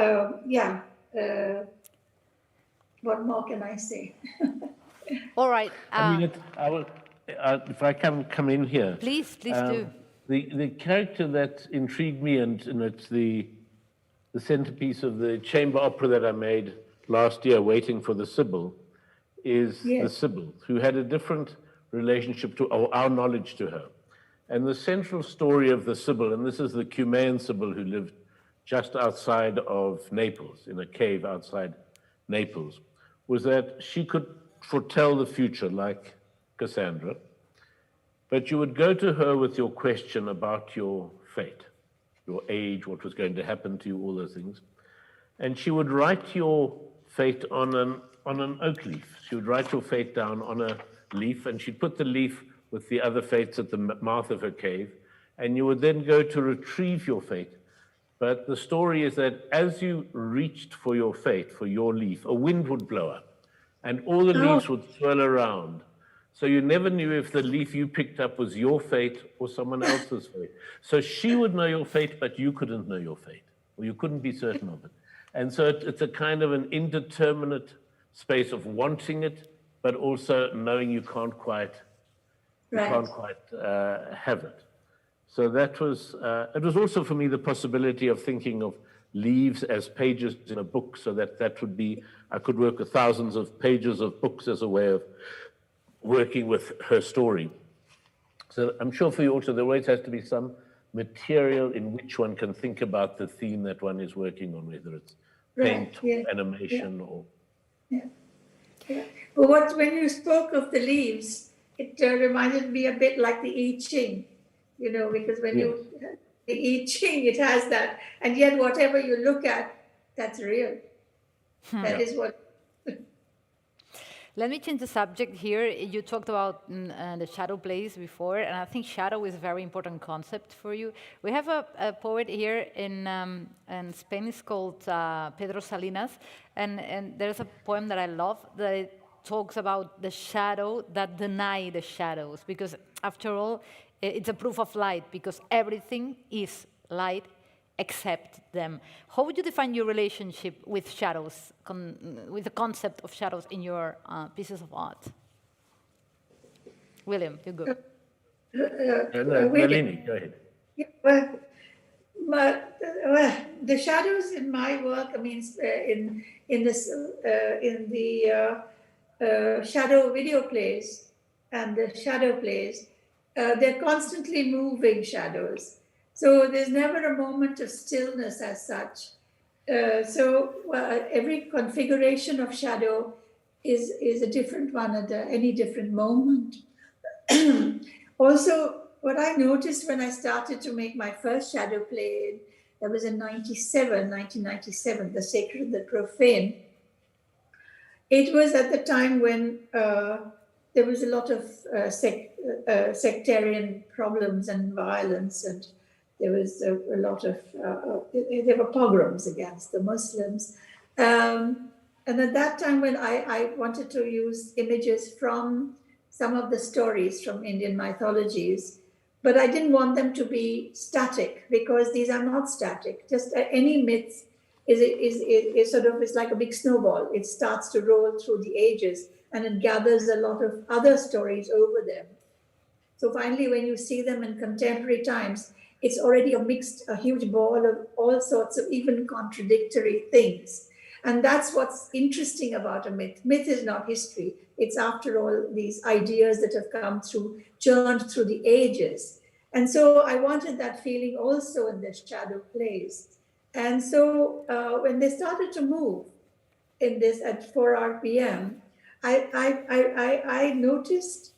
S4: what more can I say?
S3: All right.
S5: If I can come in here.
S3: Please do.
S5: The character that intrigued me, and it's the centerpiece of the chamber opera that I made last year, Waiting for the Sibyl, is the Sibyl, who had a different relationship to our knowledge to her. And the central story of the Sibyl, and this is the Cumaean Sibyl who lived just outside of Naples, in a cave outside Naples, was that she could foretell the future like Cassandra, but you would go to her with your question about your fate, your age, what was going to happen to you, all those things, and she would write your fate on an oak leaf. She would write your fate down on a leaf, and she'd put the leaf with the other fates at the mouth of her cave, and you would then go to retrieve your fate. But the story is that as you reached for your fate, for your leaf, a wind would blow up and all the leaves would swirl around. So you never knew if the leaf you picked up was your fate or someone else's fate. So she would know your fate, but you couldn't know your fate, or you couldn't be certain of it. And so it's a kind of an indeterminate space of wanting it, but also knowing you can't quite have it. So that was, it was also for me the possibility of thinking of leaves as pages in a book, so that would be, I could work with thousands of pages of books as a way of working with her story. So I'm sure for you also, there always has to be some material in which one can think about the theme that one is working on, whether it's paint, or animation, or...
S4: But when you spoke of the leaves, it reminded me a bit like the I Ching, you know, because when you, the I Ching, it has that, and yet whatever you look at, that's real. That is what...
S3: Let me change the subject here. You talked about the shadow plays before, and I think shadow is a very important concept for you. We have a poet here in Spain. It's called Pedro Salinas, and there's a poem that I love that it talks about the shadow that deny the shadows, because after all, it's a proof of light, because everything is light except them. How would you define your relationship with shadows, with the concept of shadows in your pieces of art? William, you go.
S5: Nalini, go ahead.
S4: Well, the shadows in my work, I mean, in the shadow video plays and the shadow plays, they're constantly moving shadows. So there's never a moment of stillness as such. Every configuration of shadow is a different one at any different moment. Also, what I noticed when I started to make my first shadow play, that was in 1997, The Sacred and the Profane. It was at the time when there was a lot of sectarian problems and violence, and there was a lot of, there were pogroms against the Muslims. And at that time when I wanted to use images from some of the stories from Indian mythologies, but I didn't want them to be static, because these are not static. Just any myth is sort of, it's like a big snowball. It starts to roll through the ages, and it gathers a lot of other stories over them. So finally, when you see them in contemporary times, it's already a huge ball of all sorts of even contradictory things. And that's what's interesting about a myth. Myth is not history. It's, after all, these ideas that have come through, churned through the ages. And so I wanted that feeling also in the shadow plays. And so when they started to move in this at 4 RPM, I noticed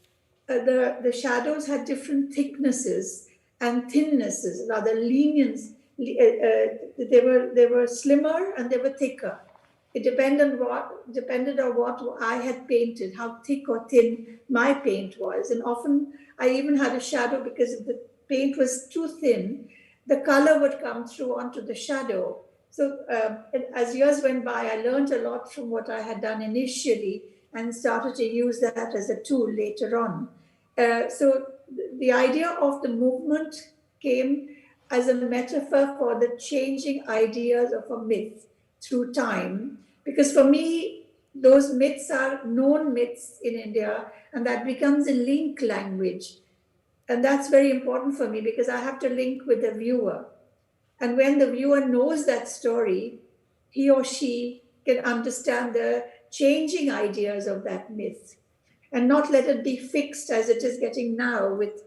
S4: the shadows had different thicknesses and thinnesses, rather lenience. They were slimmer and they were thicker. It depended on what I had painted, how thick or thin my paint was. And often I even had a shadow, because if the paint was too thin, the color would come through onto the shadow. So as years went by, I learned a lot from what I had done initially and started to use that as a tool later on. So the idea of the movement came as a metaphor for the changing ideas of a myth through time. Because for me, those myths are known myths in India, and that becomes a link language. And that's very important for me, because I have to link with the viewer. And when the viewer knows that story, he or she can understand the changing ideas of that myth, and not let it be fixed as it is getting now with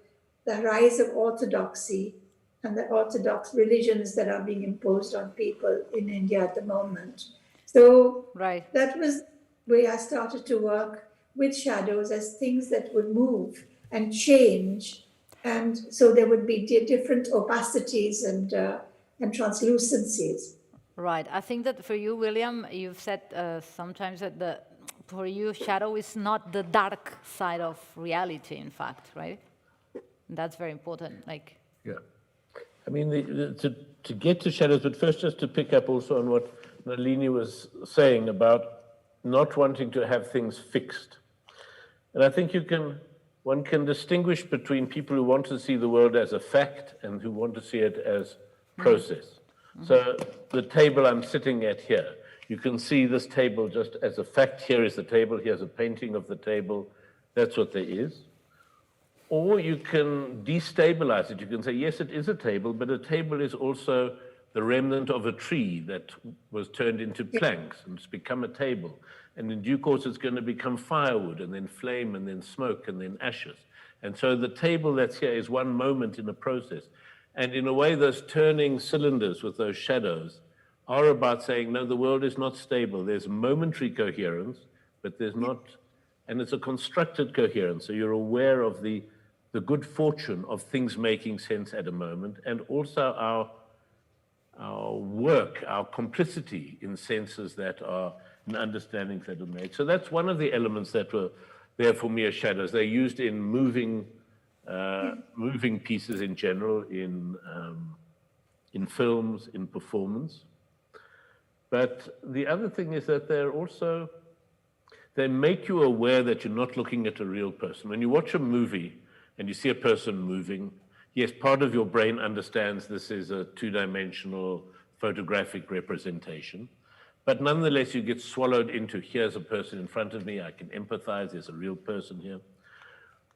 S4: the rise of orthodoxy and the orthodox religions that are being imposed on people in India at the moment. So that was where I started to work with shadows as things that would move and change. And so there would be different opacities and translucencies.
S3: Right. I think that for you, William, you've said sometimes that for you, shadow is not the dark side of reality, in fact, right? That's very important.
S5: Yeah. I mean, to get to shadows, but first just to pick up also on what Nalini was saying about not wanting to have things fixed. And I think one can distinguish between people who want to see the world as a fact and who want to see it as process. Mm-hmm. So the table I'm sitting at here, you can see this table just as a fact. Here is the table, here's a painting of the table. That's what there is. Or you can destabilize it. You can say, yes, it is a table, but a table is also the remnant of a tree that was turned into planks and it's become a table. And in due course, it's going to become firewood, and then flame, and then smoke, and then ashes. And so the table that's here is one moment in a process. And in a way, those turning cylinders with those shadows are about saying, no, the world is not stable. There's momentary coherence, but there's not, and it's a constructed coherence. So you're aware of the good fortune of things making sense at a moment, and also our work, our complicity in senses that are, in understandings that are made. So that's one of the elements that were there for me as shadows. They're used in moving pieces in general, in films, in performance. But the other thing is that they make you aware that you're not looking at a real person. When you watch a movie and you see a person moving, yes, part of your brain understands this is a two-dimensional photographic representation, but nonetheless you get swallowed into, here's a person in front of me, I can empathize, there's a real person here.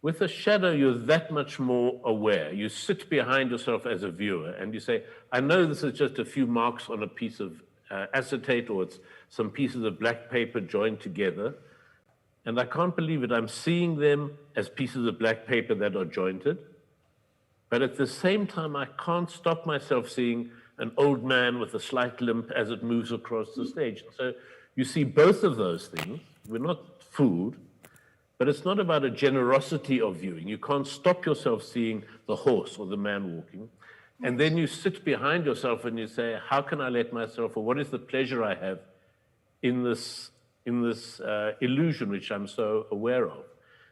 S5: With a shadow, you're that much more aware. You sit behind yourself as a viewer and you say, I know this is just a few marks on a piece of acetate, or it's some pieces of black paper joined together, and I can't believe it. I'm seeing them as pieces of black paper that are jointed, but at the same time, I can't stop myself seeing an old man with a slight limp as it moves across the stage. So you see both of those things. We're not fooled, but it's not about a generosity of viewing. You can't stop yourself seeing the horse or the man walking. And then you sit behind yourself and you say, how can I let myself, or what is the pleasure I have in this illusion which I'm so aware of?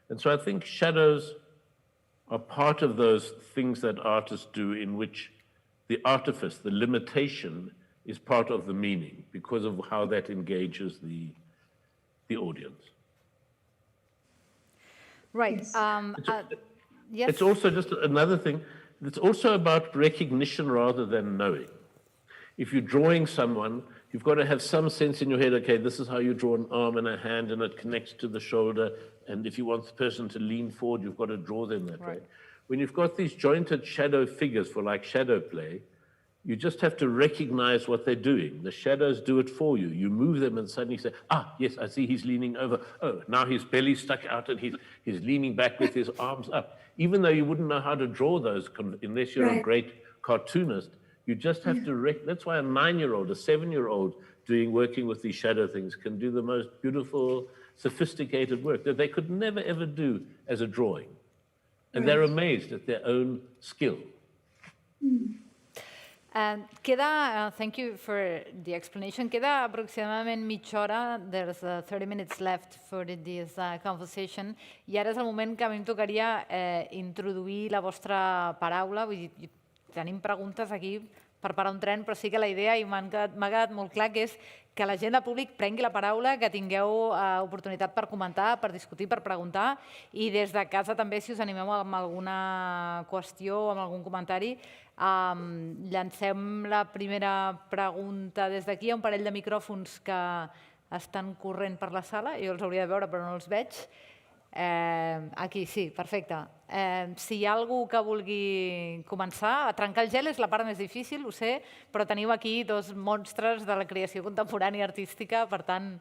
S5: And so I think shadows are part of those things that artists do, in which the artifice, the limitation, is part of the meaning because of how that engages the audience.
S3: Right. Yes.
S5: It's also just another thing. It's also about recognition rather than knowing. If you're drawing someone, you've got to have some sense in your head, okay, this is how you draw an arm and a hand, and it connects to the shoulder. And if you want the person to lean forward, you've got to draw them that way. When you've got these jointed shadow figures for like shadow play, you just have to recognize what they're doing. The shadows do it for you. You move them and suddenly say, ah, yes, I see he's leaning over. Oh, now his belly's stuck out and he's leaning back with his arms up. Even though you wouldn't know how to draw those unless you're a great cartoonist, you just have to, that's why a 9-year-old, a 7-year-old working with these shadow things can do the most beautiful, sophisticated work that they could never, ever do as a drawing. And they're amazed at their own skill.
S3: Thank you for the explanation. Queda aproximadament mitja hora. There's 30 minutes left for this conversation. I ara és el moment que a mi em tocaria introduir la vostra paraula. Vull dir, tenim preguntes aquí per parar un tren, però sí que la idea, i m'ha quedat molt clar, que és que la gent de públic prengui la paraula, que tingueu oportunitat per comentar, per discutir, per preguntar, i des de casa també, si us animeu amb alguna qüestió o amb algun comentari, llancem la primera pregunta des d'aquí. Hi ha un parell de micròfons que estan corrent per la sala, jo els hauria de veure però no els veig. Aquí, sí, perfecte. Si hi ha algú que vulgui començar, a trencar el gel és la part més difícil, ho sé, però teniu aquí dos monstres de la creació contemporània artística, per tant,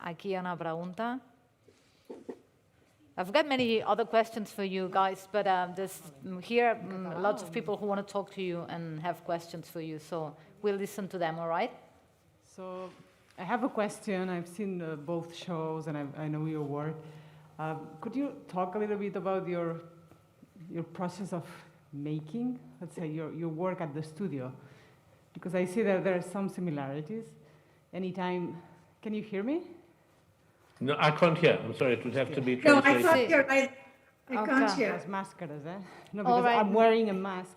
S3: aquí hi ha una pregunta. I've got many other questions for you guys, but there's here lots of people who want to talk to you and have questions for you, so we'll listen to them, all right?
S12: So I have a question. I've seen both shows and I know your work. Could you talk a little bit about your process of making, let's say, your work at the studio? Because I see that there are some similarities. Anytime, can you hear me?
S5: No, I can't hear. I'm sorry, it would have to be translated.
S4: No, I can't hear. I can't hear.
S12: Las máscaras, eh? No, because I'm wearing a mask.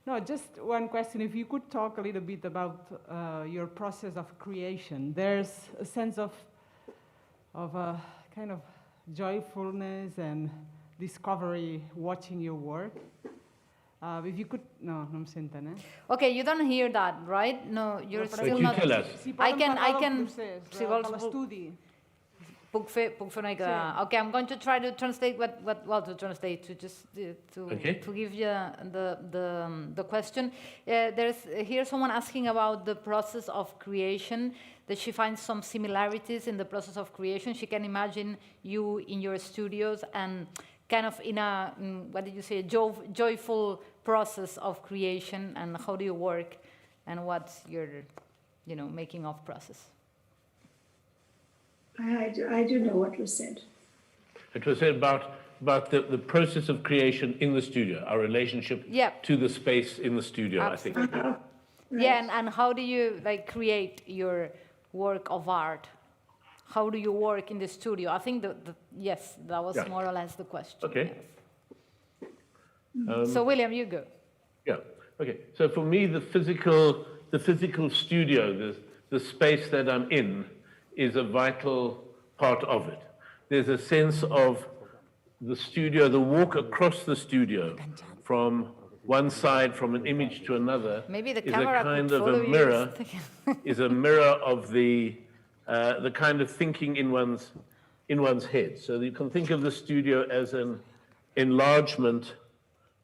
S12: No, just one question. If you could talk a little bit about your process of creation. There's a sense of a kind of joyfulness and discovery watching your work. If you could, no em senten, eh?
S3: Okay, you don't hear that, right? No, you're still not.
S5: Tell us.
S3: I can.
S12: Si vols,
S3: puc fer una mica de... Okay, I'm going to try to translate to give you the question. There's here someone asking about the process of creation, that she finds some similarities in the process of creation. She can imagine you in your studios and kind of in a, what did you say, joyful process of creation, and how do you work, and what's your, making of process?
S4: I do know what was said.
S5: It was said about the process of creation in the studio, our relationship to the space in the studio,
S3: Absolutely.
S5: I think.
S4: Right.
S3: Yeah, and how do you create your work of art? How do you work in the studio? I think yes, that was more or less the question.
S5: Okay.
S3: Yes. So William, you go.
S5: Yeah. Okay. So for me, the physical studio, the space that I'm in, is a vital part of it. There's a sense of the studio, the walk across the studio from one side, from an image to another,
S3: Maybe the
S5: is
S3: camera
S5: a kind
S3: could
S5: of a
S3: follow
S5: mirror,
S3: you.
S5: is a mirror of the kind of thinking in one's head. So you can think of the studio as an enlargement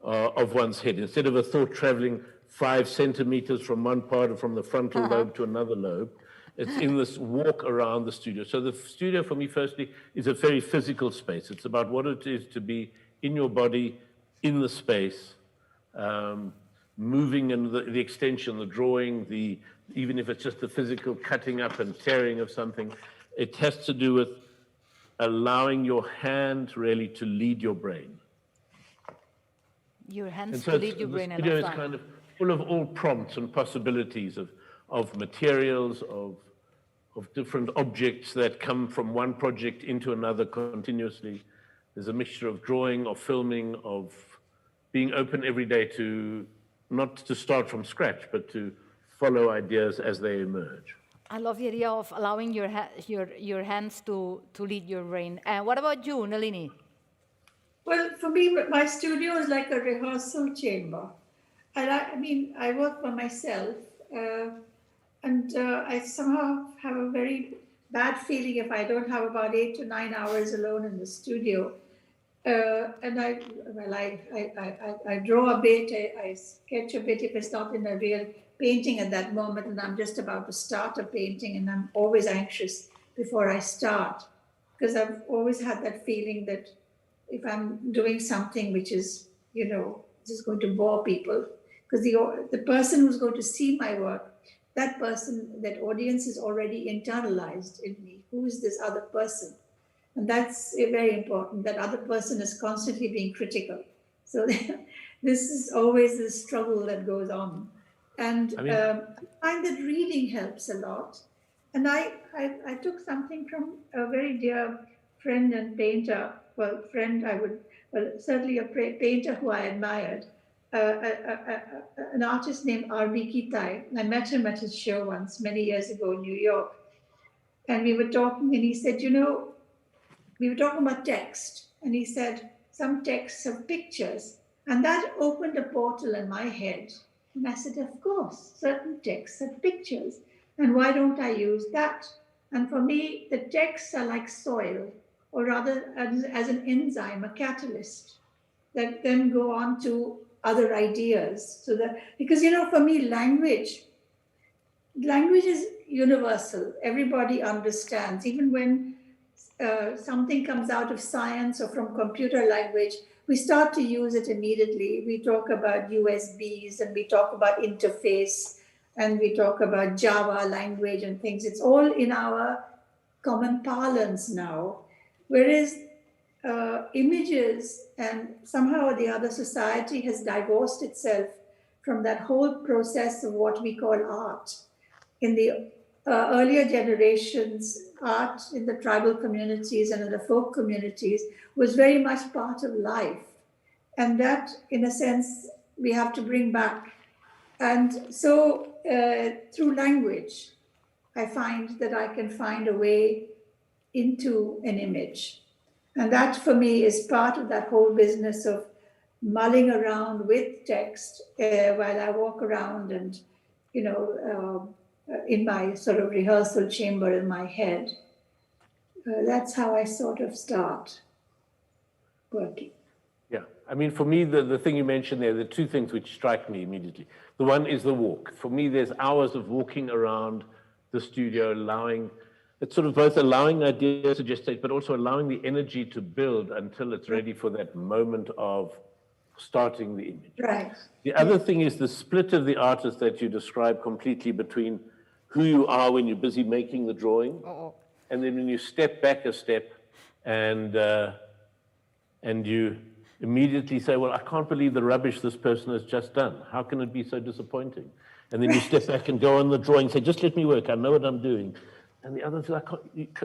S5: of one's head. Instead of a thought traveling 5 centimeters from one part or from the frontal lobe to another lobe, it's in this walk around the studio. So the studio for me, firstly, is a very physical space. It's about what it is to be in your body, in the space, moving in the extension, the drawing, even if it's just the physical cutting up and tearing of something. It has to do with allowing your hand really to lead your brain.
S3: Your hands
S5: So
S3: to lead your brain.
S5: the studio is kind of full of all prompts and possibilities of materials, of different objects that come from one project into another continuously. There's a mixture of drawing, of filming, of being open every day to, not to start from scratch, but to follow ideas as they emerge.
S3: I love the idea of allowing your hands to lead your brain. And what about you, Nalini?
S4: Well, for me, my studio is like a rehearsal chamber. I work by myself, and I somehow have a very bad feeling if I don't have about 8 to 9 hours alone in the studio. And I draw a bit, I sketch a bit if it's not in a real painting at that moment, and I'm just about to start a painting, and I'm always anxious before I start, because I've always had that feeling that if I'm doing something which is, just going to bore people, because the person who's going to see my work, that audience is already internalized in me. Who is this other person? And that's very important. That other person is constantly being critical. So this is always the struggle that goes on. And I find that reading helps a lot. And I took something from a very dear friend and painter, certainly a painter who I admired, an artist named R.B. Kitai. I met him at his show once, many years ago in New York. And we were talking, and he said, we were talking about text. And he said, some texts have pictures. And that opened a portal in my head. And I said, of course, certain texts have pictures. And why don't I use that? And for me, the texts are like soil, or rather as an enzyme, a catalyst that then go on to other ideas. Because for me, language is universal. Everybody understands. Even when something comes out of science or from computer language, we start to use it immediately. We talk about USBs, and we talk about interface, and we talk about Java language and things. It's all in our common parlance now. Whereas images, and somehow or the other, society has divorced itself from that whole process of what we call art. In the earlier generations, art in the tribal communities and in the folk communities was very much part of life. And that, in a sense, we have to bring back. And so through language, I find that I can find a way into an image. And that, for me, is part of that whole business of mulling around with text while I walk around and, in my sort of rehearsal chamber in my head. that's how I sort of start working.
S5: Yeah, I mean, for me, the thing you mentioned there, the two things which strike me immediately. The one is the walk. For me, there's hours of walking around the studio, it's sort of both allowing ideas to gestate, but also allowing the energy to build until it's ready for that moment of starting the image.
S4: Right.
S5: The other thing is the split of the artist that you describe completely between who you are when you're busy making the drawing, and then when you step back a step and you immediately say, well, I can't believe the rubbish this person has just done. How can it be so disappointing? And then you step back and go on the drawing and say, just let me work, I know what I'm doing. And the other says,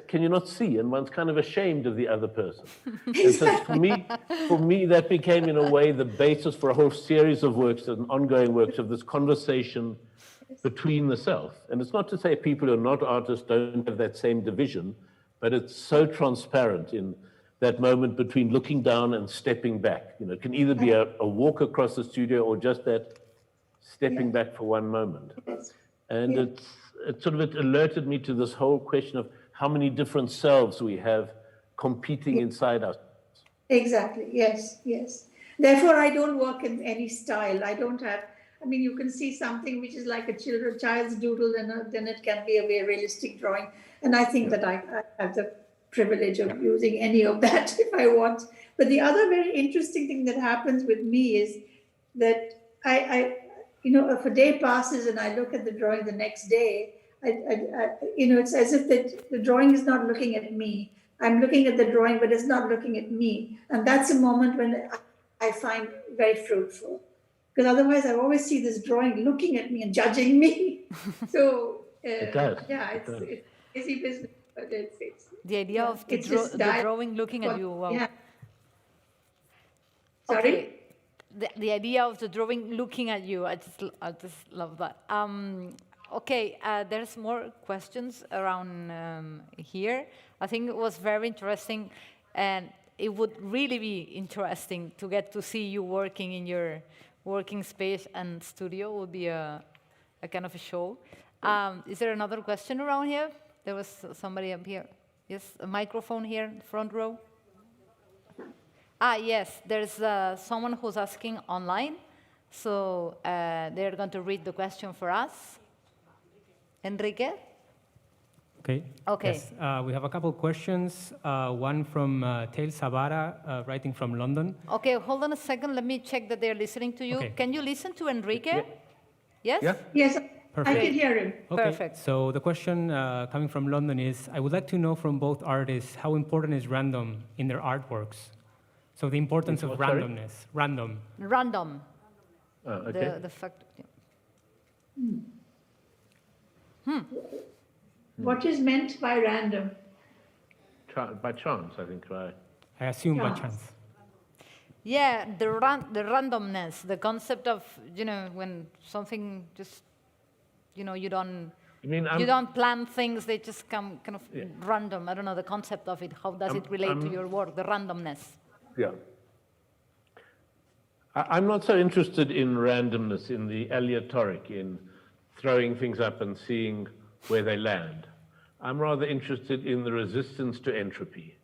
S5: can you not see? And one's kind of ashamed of the other person. And so for me, that became in a way the basis for a whole series of works and ongoing works of this conversation between the self. And it's not to say people who are not artists don't have that same division, but it's so transparent in that moment between looking down and stepping back. You know, it can either be a walk across the studio or just that stepping back for one moment. And it alerted me to this whole question of how many different selves we have competing inside us.
S4: Exactly, yes, yes. Therefore, I don't work in any style. I don't have, I mean, you can see something which is like a child's doodle, then it can be a very realistic drawing. And I think that I have the privilege of using any of that if I want. But the other very interesting thing that happens with me is that if a day passes and I look at the drawing the next day, it's as if the drawing is not looking at me. I'm looking at the drawing, but it's not looking at me. And that's a moment when I find very fruitful. Because otherwise I always see this drawing looking at me and judging me. So,
S5: it does.
S4: Yeah, it's easy business, but it's
S3: the idea of the drawing looking at you. Wow.
S4: Yeah. Sorry?
S3: Okay. The idea of the drawing looking at you, I just love that. Okay, there's more questions around here. I think it was very interesting, and it would really be interesting to get to see you working in your working space and studio. It would be a kind of a show. Is there another question around here? There was somebody up here. Yes, a microphone here, front row. Yes, there's someone who's asking online, so they're going to read the question for us. Enrique?
S13: Okay. Yes, we have a couple of questions. One from Tail Sabara, writing from London.
S3: Okay, hold on a second. Let me check that they're listening to you. Okay. Can you listen to Enrique?
S5: Yeah.
S3: Yes?
S4: Yes,
S13: Perfect.
S4: I can hear him.
S13: Okay.
S3: Perfect.
S13: So the question coming from London is, I would like to know from both artists how important is random in their artworks? So the importance of randomness. Random.
S5: Okay.
S3: The fact.
S4: Yeah. What is meant by random?
S5: By chance, I think.
S13: I assume by chance.
S3: Yeah, the randomness, the concept of, when something just, you don't plan things, they just come kind of random. I don't know the concept of it. How does it relate to your work, the randomness?
S5: Yeah. I'm not so interested in randomness, in the aleatoric, in throwing things up and seeing where they land. I'm rather interested in the resistance to entropy,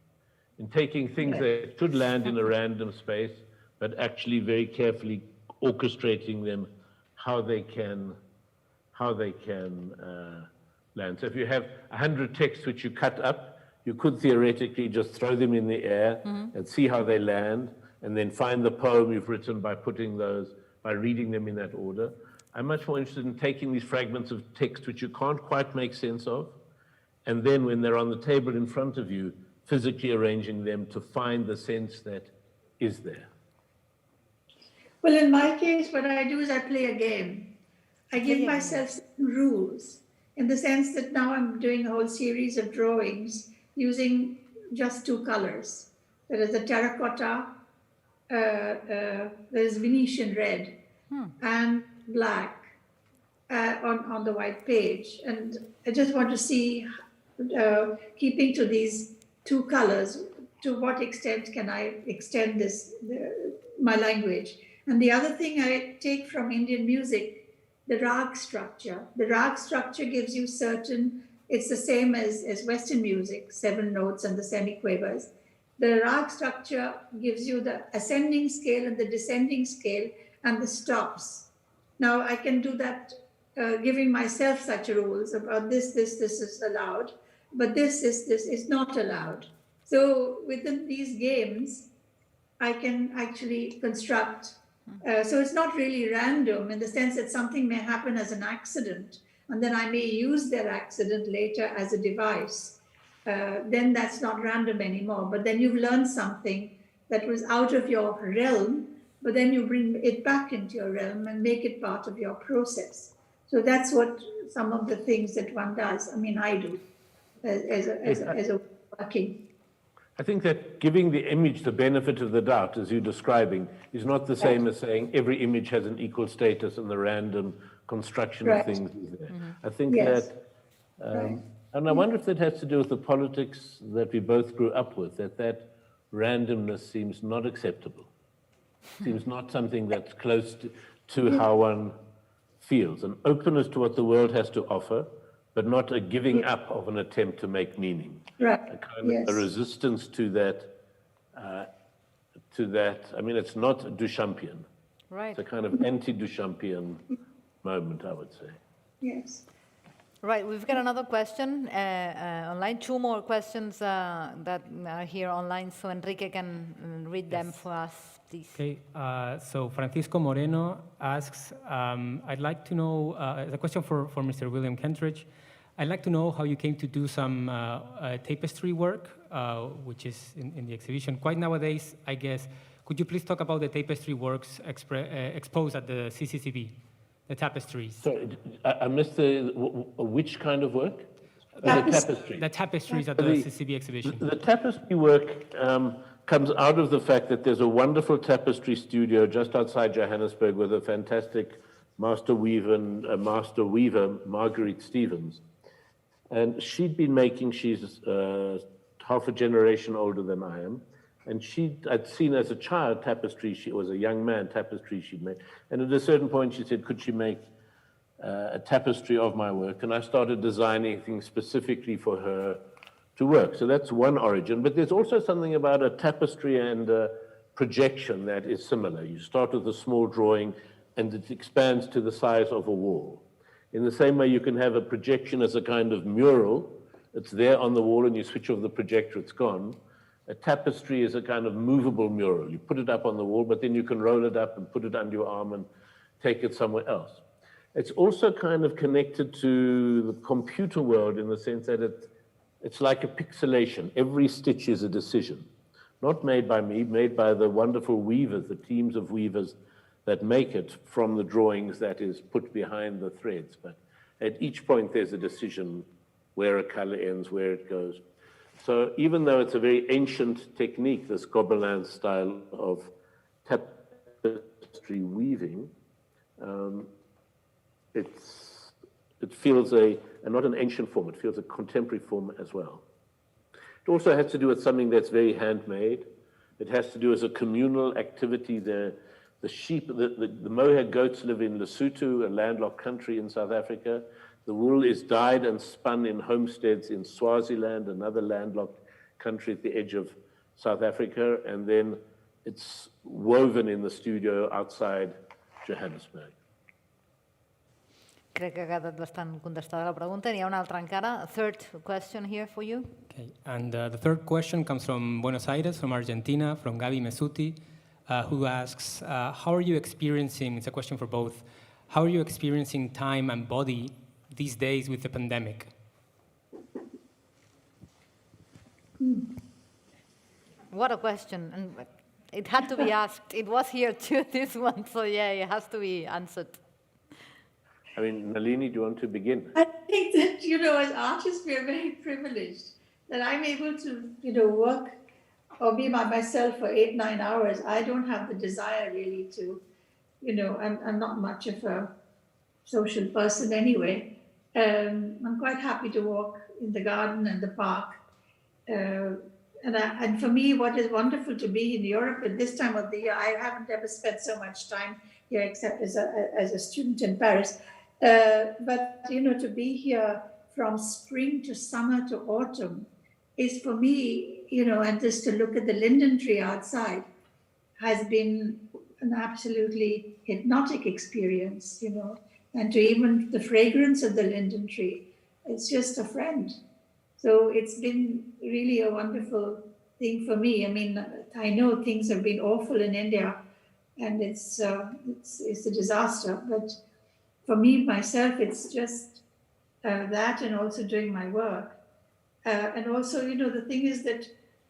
S5: in taking things that should land in a random space, but actually very carefully orchestrating them, how they can land. So if you have 100 texts which you cut up, you could theoretically just throw them in the air and see how they land, and then find the poem you've written by reading them in that order. I'm much more interested in taking these fragments of text which you can't quite make sense of, and then when they're on the table in front of you, physically arranging them to find the sense that is there.
S4: Well, in my case, what I do is I play a game. I give myself rules in the sense that now I'm doing a whole series of drawings using just two colors. There is a terracotta, there's Venetian red and black on the white page. And I just want to see, keeping to these two colors, to what extent can I extend my language. And the other thing I take from Indian music, the rag structure. The rag structure gives you certain it's the same as Western music, 7 notes and the semiquavers. The rag structure gives you the ascending scale and the descending scale and the stops. Now I can do that, giving myself such rules about this is allowed, but this is not allowed. So within these games, I can actually construct. So it's not really random in the sense that something may happen as an accident, and then I may use that accident later as a device. Then that's not random anymore. But then you've learned something that was out of your realm, but then you bring it back into your realm and make it part of your process. So that's what some of the things that one does. I mean, I do as a working.
S5: I think that giving the image the benefit of the doubt, as you're describing, is not the same as saying every image has an equal status and the random construction of things is there. I think that, and I wonder if that has to do with the politics that we both grew up with, that randomness seems not acceptable. Seems not something that's close to how one feels. An openness to what the world has to offer, but not a giving up of an attempt to make meaning.
S4: Right.
S5: A kind of a resistance to that. I mean, it's not Duchampian.
S3: Right.
S5: It's a kind of anti-Duchampian moment, I would say.
S4: Yes.
S3: Right, we've got another question online, 2 more questions that are here online, so Enrique can read them for us, please.
S13: Okay, so Francisco Moreno asks, I'd like to know, the question for Mr. William Kentridge, I'd like to know how you came to do some tapestry work, which is in the exhibition. Quite nowadays, I guess. Could you please talk about the tapestry works exposed at the CCCB? The tapestries.
S5: Sorry, I missed which kind of work?
S4: Tapestry.
S13: The tapestries at the CCB exhibition.
S5: The tapestry work comes out of the fact that there's a wonderful tapestry studio just outside Johannesburg with a fantastic master weaver, Marguerite Stevens. And she'd been making, she's half a generation older than I am, and I'd seen as a child tapestry, she was a young man, tapestry she'd made. And at a certain point she said, could she make a tapestry of my work? And I started designing things specifically for her to work. So that's one origin. But there's also something about a tapestry and a projection that is similar. You start with a small drawing and it expands to the size of a wall. In the same way you can have a projection as a kind of mural. It's there on the wall and you switch off the projector, it's gone. A tapestry is a kind of movable mural. You put it up on the wall, but then you can roll it up and put it under your arm and take it somewhere else. It's also kind of connected to the computer world in the sense that it's like a pixelation. Every stitch is a decision, not made by me, made by the wonderful weavers, the teams of weavers that make it from the drawings that is put behind the threads. But at each point there's a decision where a color ends, where it goes. So even though it's a very ancient technique, this Gobelin style of tapestry weaving, it feels not an ancient form, it feels a contemporary form as well. It also has to do with something that's very handmade. It has to do as a communal activity. The sheep, the mohair goats live in Lesotho, a landlocked country in South Africa. The wool is dyed and spun in homesteads in Swaziland, another landlocked country at the edge of South Africa, and then it's woven in the studio outside Johannesburg.
S3: Crec que ha quedat bastant contestada la pregunta. N'hi ha una altra encara. A third question here for you.
S13: Okay, and the third question comes from Buenos Aires, from Argentina, from Gaby Mesuti, who asks, how are you experiencing, it's a question for both, how are you experiencing time and body these days with the pandemic?
S3: What a question. And it had to be asked. It was here too, this one. So yeah, it has to be answered.
S5: I mean, Nalini, do you want to begin?
S4: I think that, as artists, we are very privileged that I'm able to, work or be by myself for 8-9 hours. I don't have the desire really to, I'm not much of a social person anyway. I'm quite happy to walk in the garden and the park. And for me, what is wonderful to be in Europe at this time of the year, I haven't ever spent so much time here except as a student in Paris. But, to be here from spring to summer to autumn is for me, and just to look at the linden tree outside has been an absolutely hypnotic experience, and to even the fragrance of the linden tree, it's just a friend. So it's been really a wonderful thing for me. I mean, I know things have been awful in India, and it's a disaster. But for me, myself, it's just that, and also doing my work. And also, the thing is that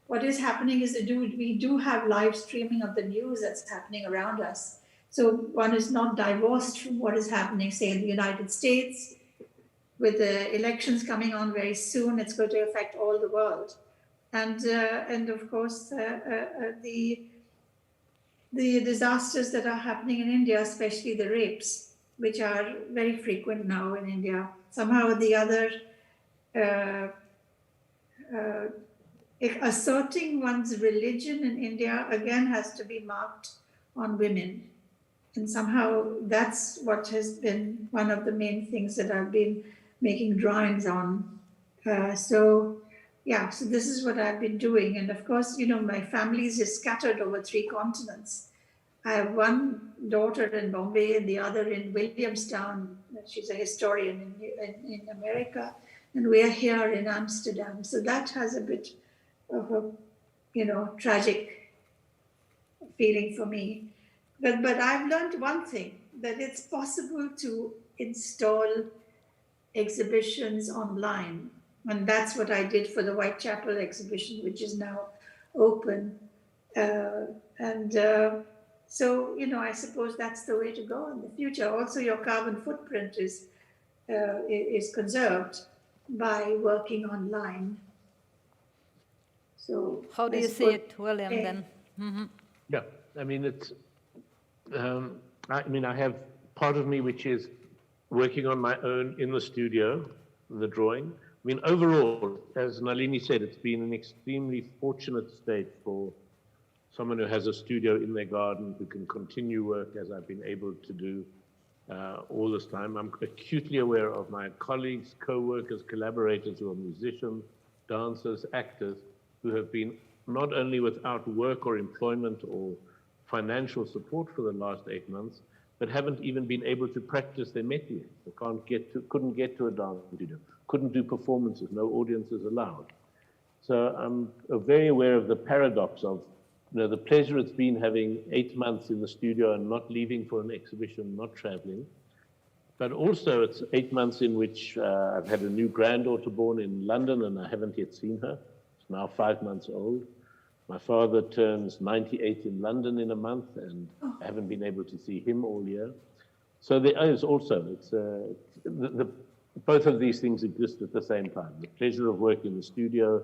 S4: what is happening is that we do have live streaming of the news that's happening around us. So one is not divorced from what is happening, say, in the United States. With the elections coming on very soon, it's going to affect all the world. And of course, the disasters that are happening in India, especially the rapes, which are very frequent now in India. Somehow or the other, asserting one's religion in India again has to be marked on women. And somehow that's what has been one of the main things that I've been making drawings on. So this is what I've been doing. And of course, my family is scattered over 3 continents. I have one daughter in Bombay and the other in Williamstown. She's a historian in America. And we are here in Amsterdam. So that has a bit of a, tragic feeling for me. But I've learned one thing, that it's possible to install exhibitions online. And that's what I did for the Whitechapel exhibition, which is now open. So, I suppose that's the way to go in the future. Also, your carbon footprint is conserved by working online. So
S3: how do you see it, William, then? Mm-hmm.
S5: Yeah, I mean, it's, I have part of me which is working on my own in the studio, the drawing. I mean, overall, as Nalini said, it's been an extremely fortunate state for someone who has a studio in their garden who can continue work as I've been able to do all this time. I'm acutely aware of my colleagues, co-workers, collaborators who are musicians, dancers, actors, who have been not only without work or employment or financial support for the last 8 months, but haven't even been able to practice their métier. They couldn't get to a dance studio, couldn't do performances, no audiences allowed. So I'm very aware of the paradox of, the pleasure it's been having 8 months in the studio and not leaving for an exhibition, not traveling. But also it's 8 months in which I've had a new granddaughter born in London and I haven't yet seen her. She's now 5 months old. My father turns 98 in London in a month, and I haven't been able to see him all year. So there is also, both of these things exist at the same time. The pleasure of work in the studio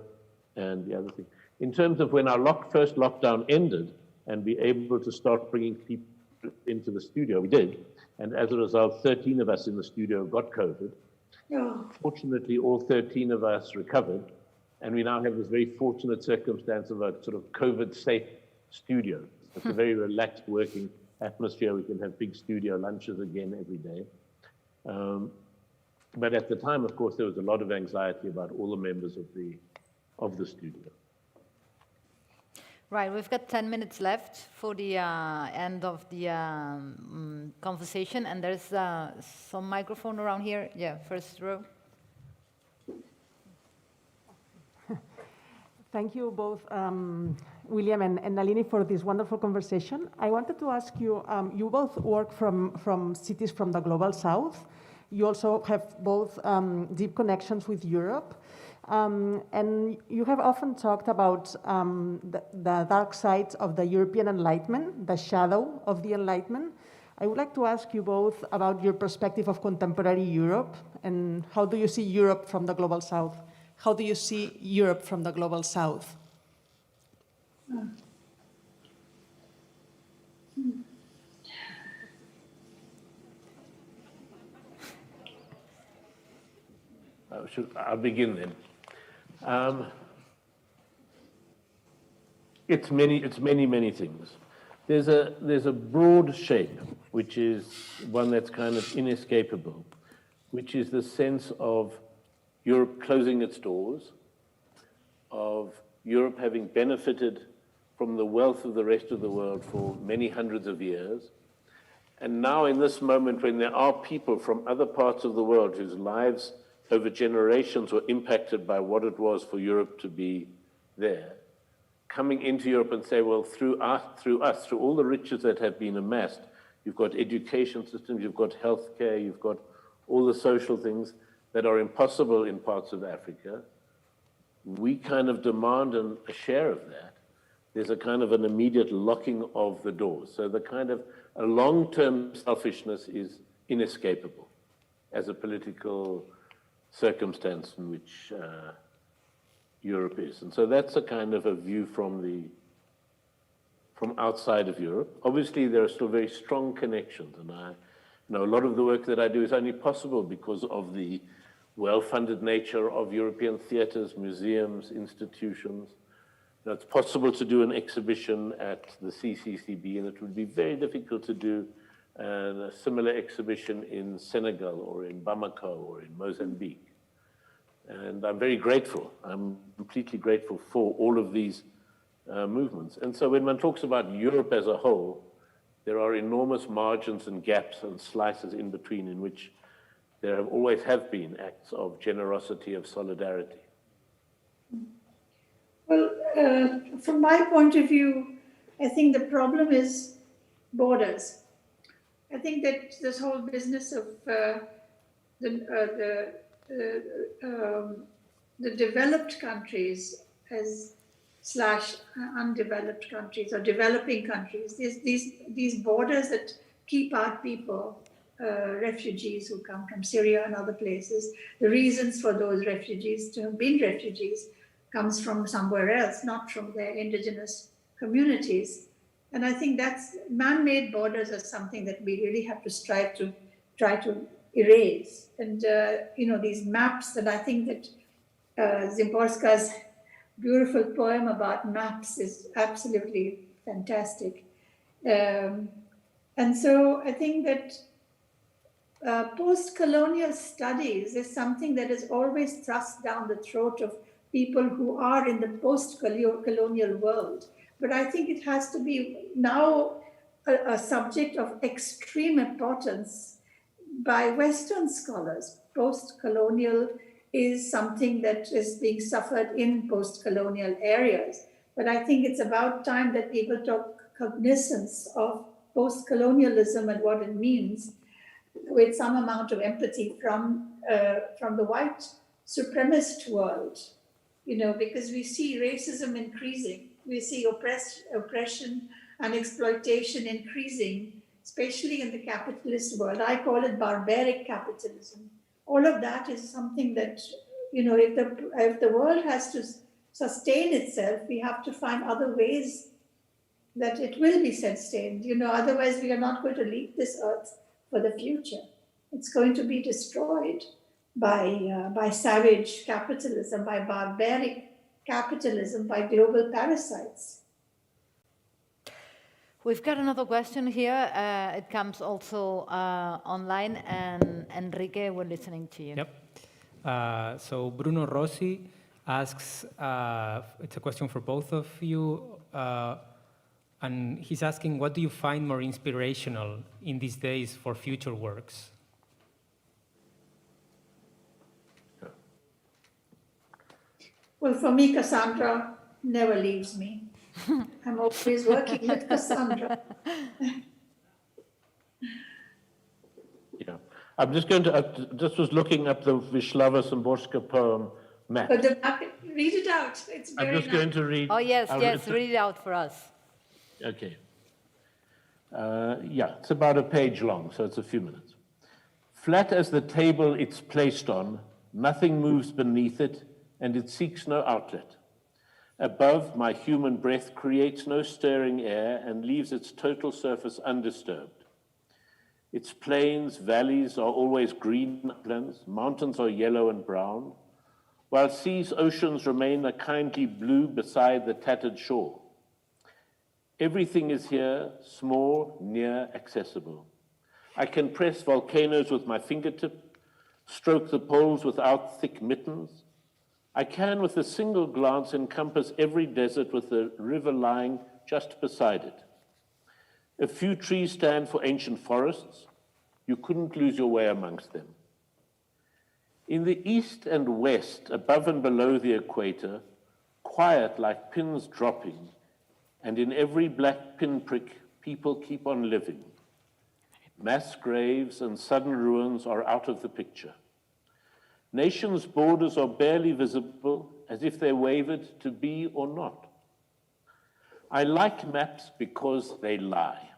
S5: and the other thing. In terms of when our first lockdown ended and be able to start bringing people into the studio, we did. And as a result, 13 of us in the studio got COVID. Fortunately, all 13 of us recovered. And we now have this very fortunate circumstance of a sort of COVID-safe studio. It's a very relaxed working atmosphere. We can have big studio lunches again every day. But at the time, of course, there was a lot of anxiety about all the members of the studio.
S3: Right, we've got 10 minutes left for the end of the conversation, and there's some microphone around here. Yeah, first row.
S1: Thank you both, William and Nalini, for this wonderful conversation. I wanted to ask you, you both work from cities from the Global South. You also have both deep connections with Europe. And you have often talked about the dark sides of the European Enlightenment, the shadow of the Enlightenment. I would like to ask you both about your perspective of contemporary Europe, and how do you see Europe from the Global South? How do you see Europe from the Global South?
S5: I'll begin then. It's many things. There's a broad shape, which is one that's kind of inescapable, which is the sense of Europe closing its doors, of Europe having benefited from the wealth of the rest of the world for many hundreds of years. And now in this moment when there are people from other parts of the world whose lives over generations were impacted by what it was for Europe to be there, coming into Europe and say, well, through all the riches that have been amassed, you've got education systems, you've got healthcare, you've got all the social things that are impossible in parts of Africa. We kind of demand a share of that. There's a kind of an immediate locking of the doors. So the kind of a long-term selfishness is inescapable as a political circumstance in which Europe is. And so that's a kind of a view from outside of Europe. Obviously, there are still very strong connections, and a lot of the work that I do is only possible because of the well-funded nature of European theaters, museums, institutions. Now, it's possible to do an exhibition at the CCCB, and it would be very difficult to do a similar exhibition in Senegal or in Bamako or in Mozambique. And I'm very grateful. I'm completely grateful for all of these movements. And so when one talks about Europe as a whole, there are enormous margins and gaps and slices in between in which there always have been acts of generosity, of solidarity.
S4: Well, from my point of view, I think the problem is borders. I think that this whole business of the developed countries as / undeveloped countries or developing countries, these borders that keep out people, refugees who come from Syria and other places, the reasons for those refugees to have been refugees comes from somewhere else, not from their indigenous communities. And I think that's man-made borders are something that we really have to strive to try to erase. And, these maps, and I think that Szymborska's beautiful poem about maps is absolutely fantastic. And so I think that post-colonial studies is something that is always thrust down the throat of people who are in the post-colonial world. But I think it has to be now a subject of extreme importance by Western scholars. Post-colonial is something that is being suffered in post-colonial areas. But I think it's about time that people took cognizance of post-colonialism and what it means with some amount of empathy from the white supremacist world, because we see racism increasing, we see oppression and exploitation increasing, especially in the capitalist world. I call it barbaric capitalism. All of that is something that, if the world has to sustain itself, we have to find other ways that it will be sustained. Otherwise we are not going to leave this earth for the future. It's going to be destroyed by savage capitalism, by barbaric capitalism, by global parasites.
S3: We've got another question here. It comes also online, and Enrique, we're listening to you.
S13: Yep. So Bruno Rossi asks, it's a question for both of you, and he's asking, what do you find more inspirational in these days for future works?
S4: Well, for me, Cassandra never leaves me. I'm always working with Cassandra.
S5: Yeah, I'm just going to, just was looking up the Wisława Szymborska poem, Map.
S4: But read it out. It's very
S5: I'm just going to read.
S3: Oh, yes, read it out for us.
S5: Okay. Yeah, it's about a page long, so it's a few minutes. Flat as the table it's placed on, nothing moves beneath it, and it seeks no outlet. Above, my human breath creates no stirring air and leaves its total surface undisturbed. Its plains, valleys are always green uplands, mountains are yellow and brown, while seas, oceans remain a kindly blue beside the tattered shore. Everything is here, small, near, accessible. I can press volcanoes with my fingertip, stroke the poles without thick mittens. I can, with a single glance, encompass every desert with the river lying just beside it. A few trees stand for ancient forests. You couldn't lose your way amongst them. In the east and west, above and below the equator, quiet like pins dropping, and in every black pinprick, people keep on living. Mass graves and sudden ruins are out of the picture. Nations' borders are barely visible, as if they wavered to be or not. I like maps because they lie,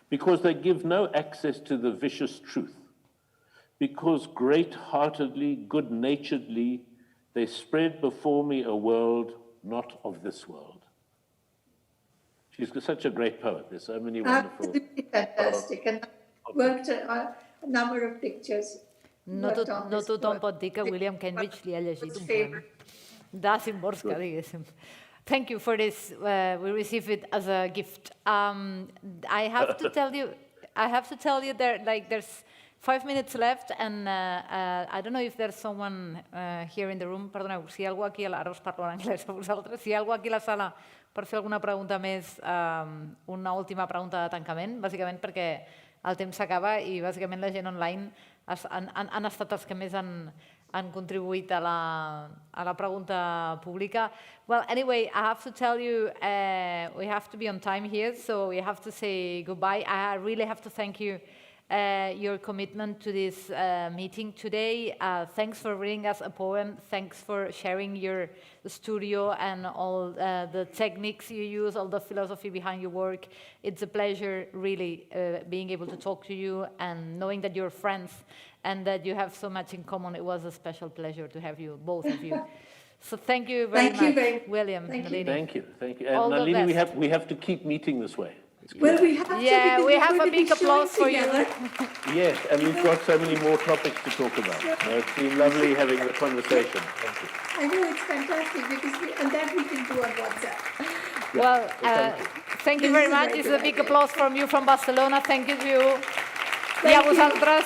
S5: because they give no access to the vicious truth, because great-heartedly, good-naturedly, they spread before me a world not of this world. She's such a great poet. There's so many wonderful...
S4: Absolutely fantastic. And I worked on a number of pictures.
S3: No tothom pot dir que William Kentridge li ha llegit un poema. Da Szymborska, diguéssim. Thank you for this. We receive it as a gift. I have to tell you there's 5 minutes left, and I don't know if there's someone here in the room. Perdoneu, si hi ha algú aquí, ara us parlo en anglès a vosaltres, si hi ha algú aquí a la sala per fer alguna pregunta més, una última pregunta de tancament, bàsicament perquè el temps s'acaba i bàsicament la gent online han estat els que més han contribuït a la pregunta pública. Well, anyway, I have to tell you, we have to be on time here, so we have to say goodbye. I really have to thank you, your commitment to this meeting today. Thanks for reading us a poem. Thanks for sharing your studio and all the techniques you use, all the philosophy behind your work. It's a pleasure, really, being able to talk to you and knowing that you're friends and that you have so much in common. It was a special pleasure to have you, both of you. So thank you very much, William, Nalini.
S5: Thank you. And Nalini, we have to keep meeting this way.
S4: Well, we have to.
S3: Yeah, we have a big applause for you.
S5: Yes, and we've got so many more topics to talk about. It's been lovely having the conversation. Thank you.
S4: I know, it's fantastic, and that we can do on WhatsApp.
S3: Well, thank you very much. It's a big applause from you from Barcelona. Thank you. I a vosaltres.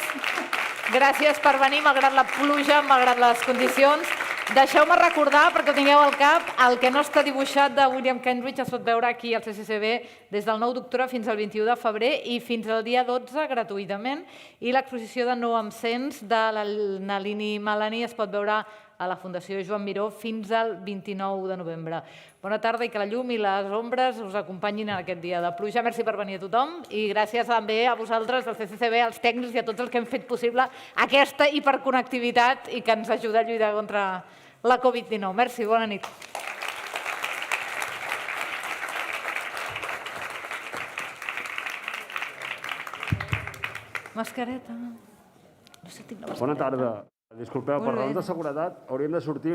S3: Gràcies per venir, malgrat la pluja, malgrat les condicions. Deixeu-me recordar, perquè ho tingueu al cap, el que no està dibuixat de William Kentridge es pot veure aquí al CCCB des del 9 d'octubre fins al 21 de febrer i fins al dia 12 gratuïtament. I l'exposició de No em sents de la Nalini Malani es pot veure a la Fundació Joan Miró fins al 29 de novembre. Bona tarda i que la llum i les ombres us acompanyin en aquest dia de pluja. Merci per venir a tothom i gràcies també a vosaltres, al CCCB, als tècnics i a tots els que hem fet possible aquesta hiperconnectivitat i que ens ajuda a lluitar contra la Covid-19. Merci, bona nit. Mascareta. No sé, tinc la mascareta.
S14: Bona tarda. Disculpeu, per raons de seguretat hauríem de sortir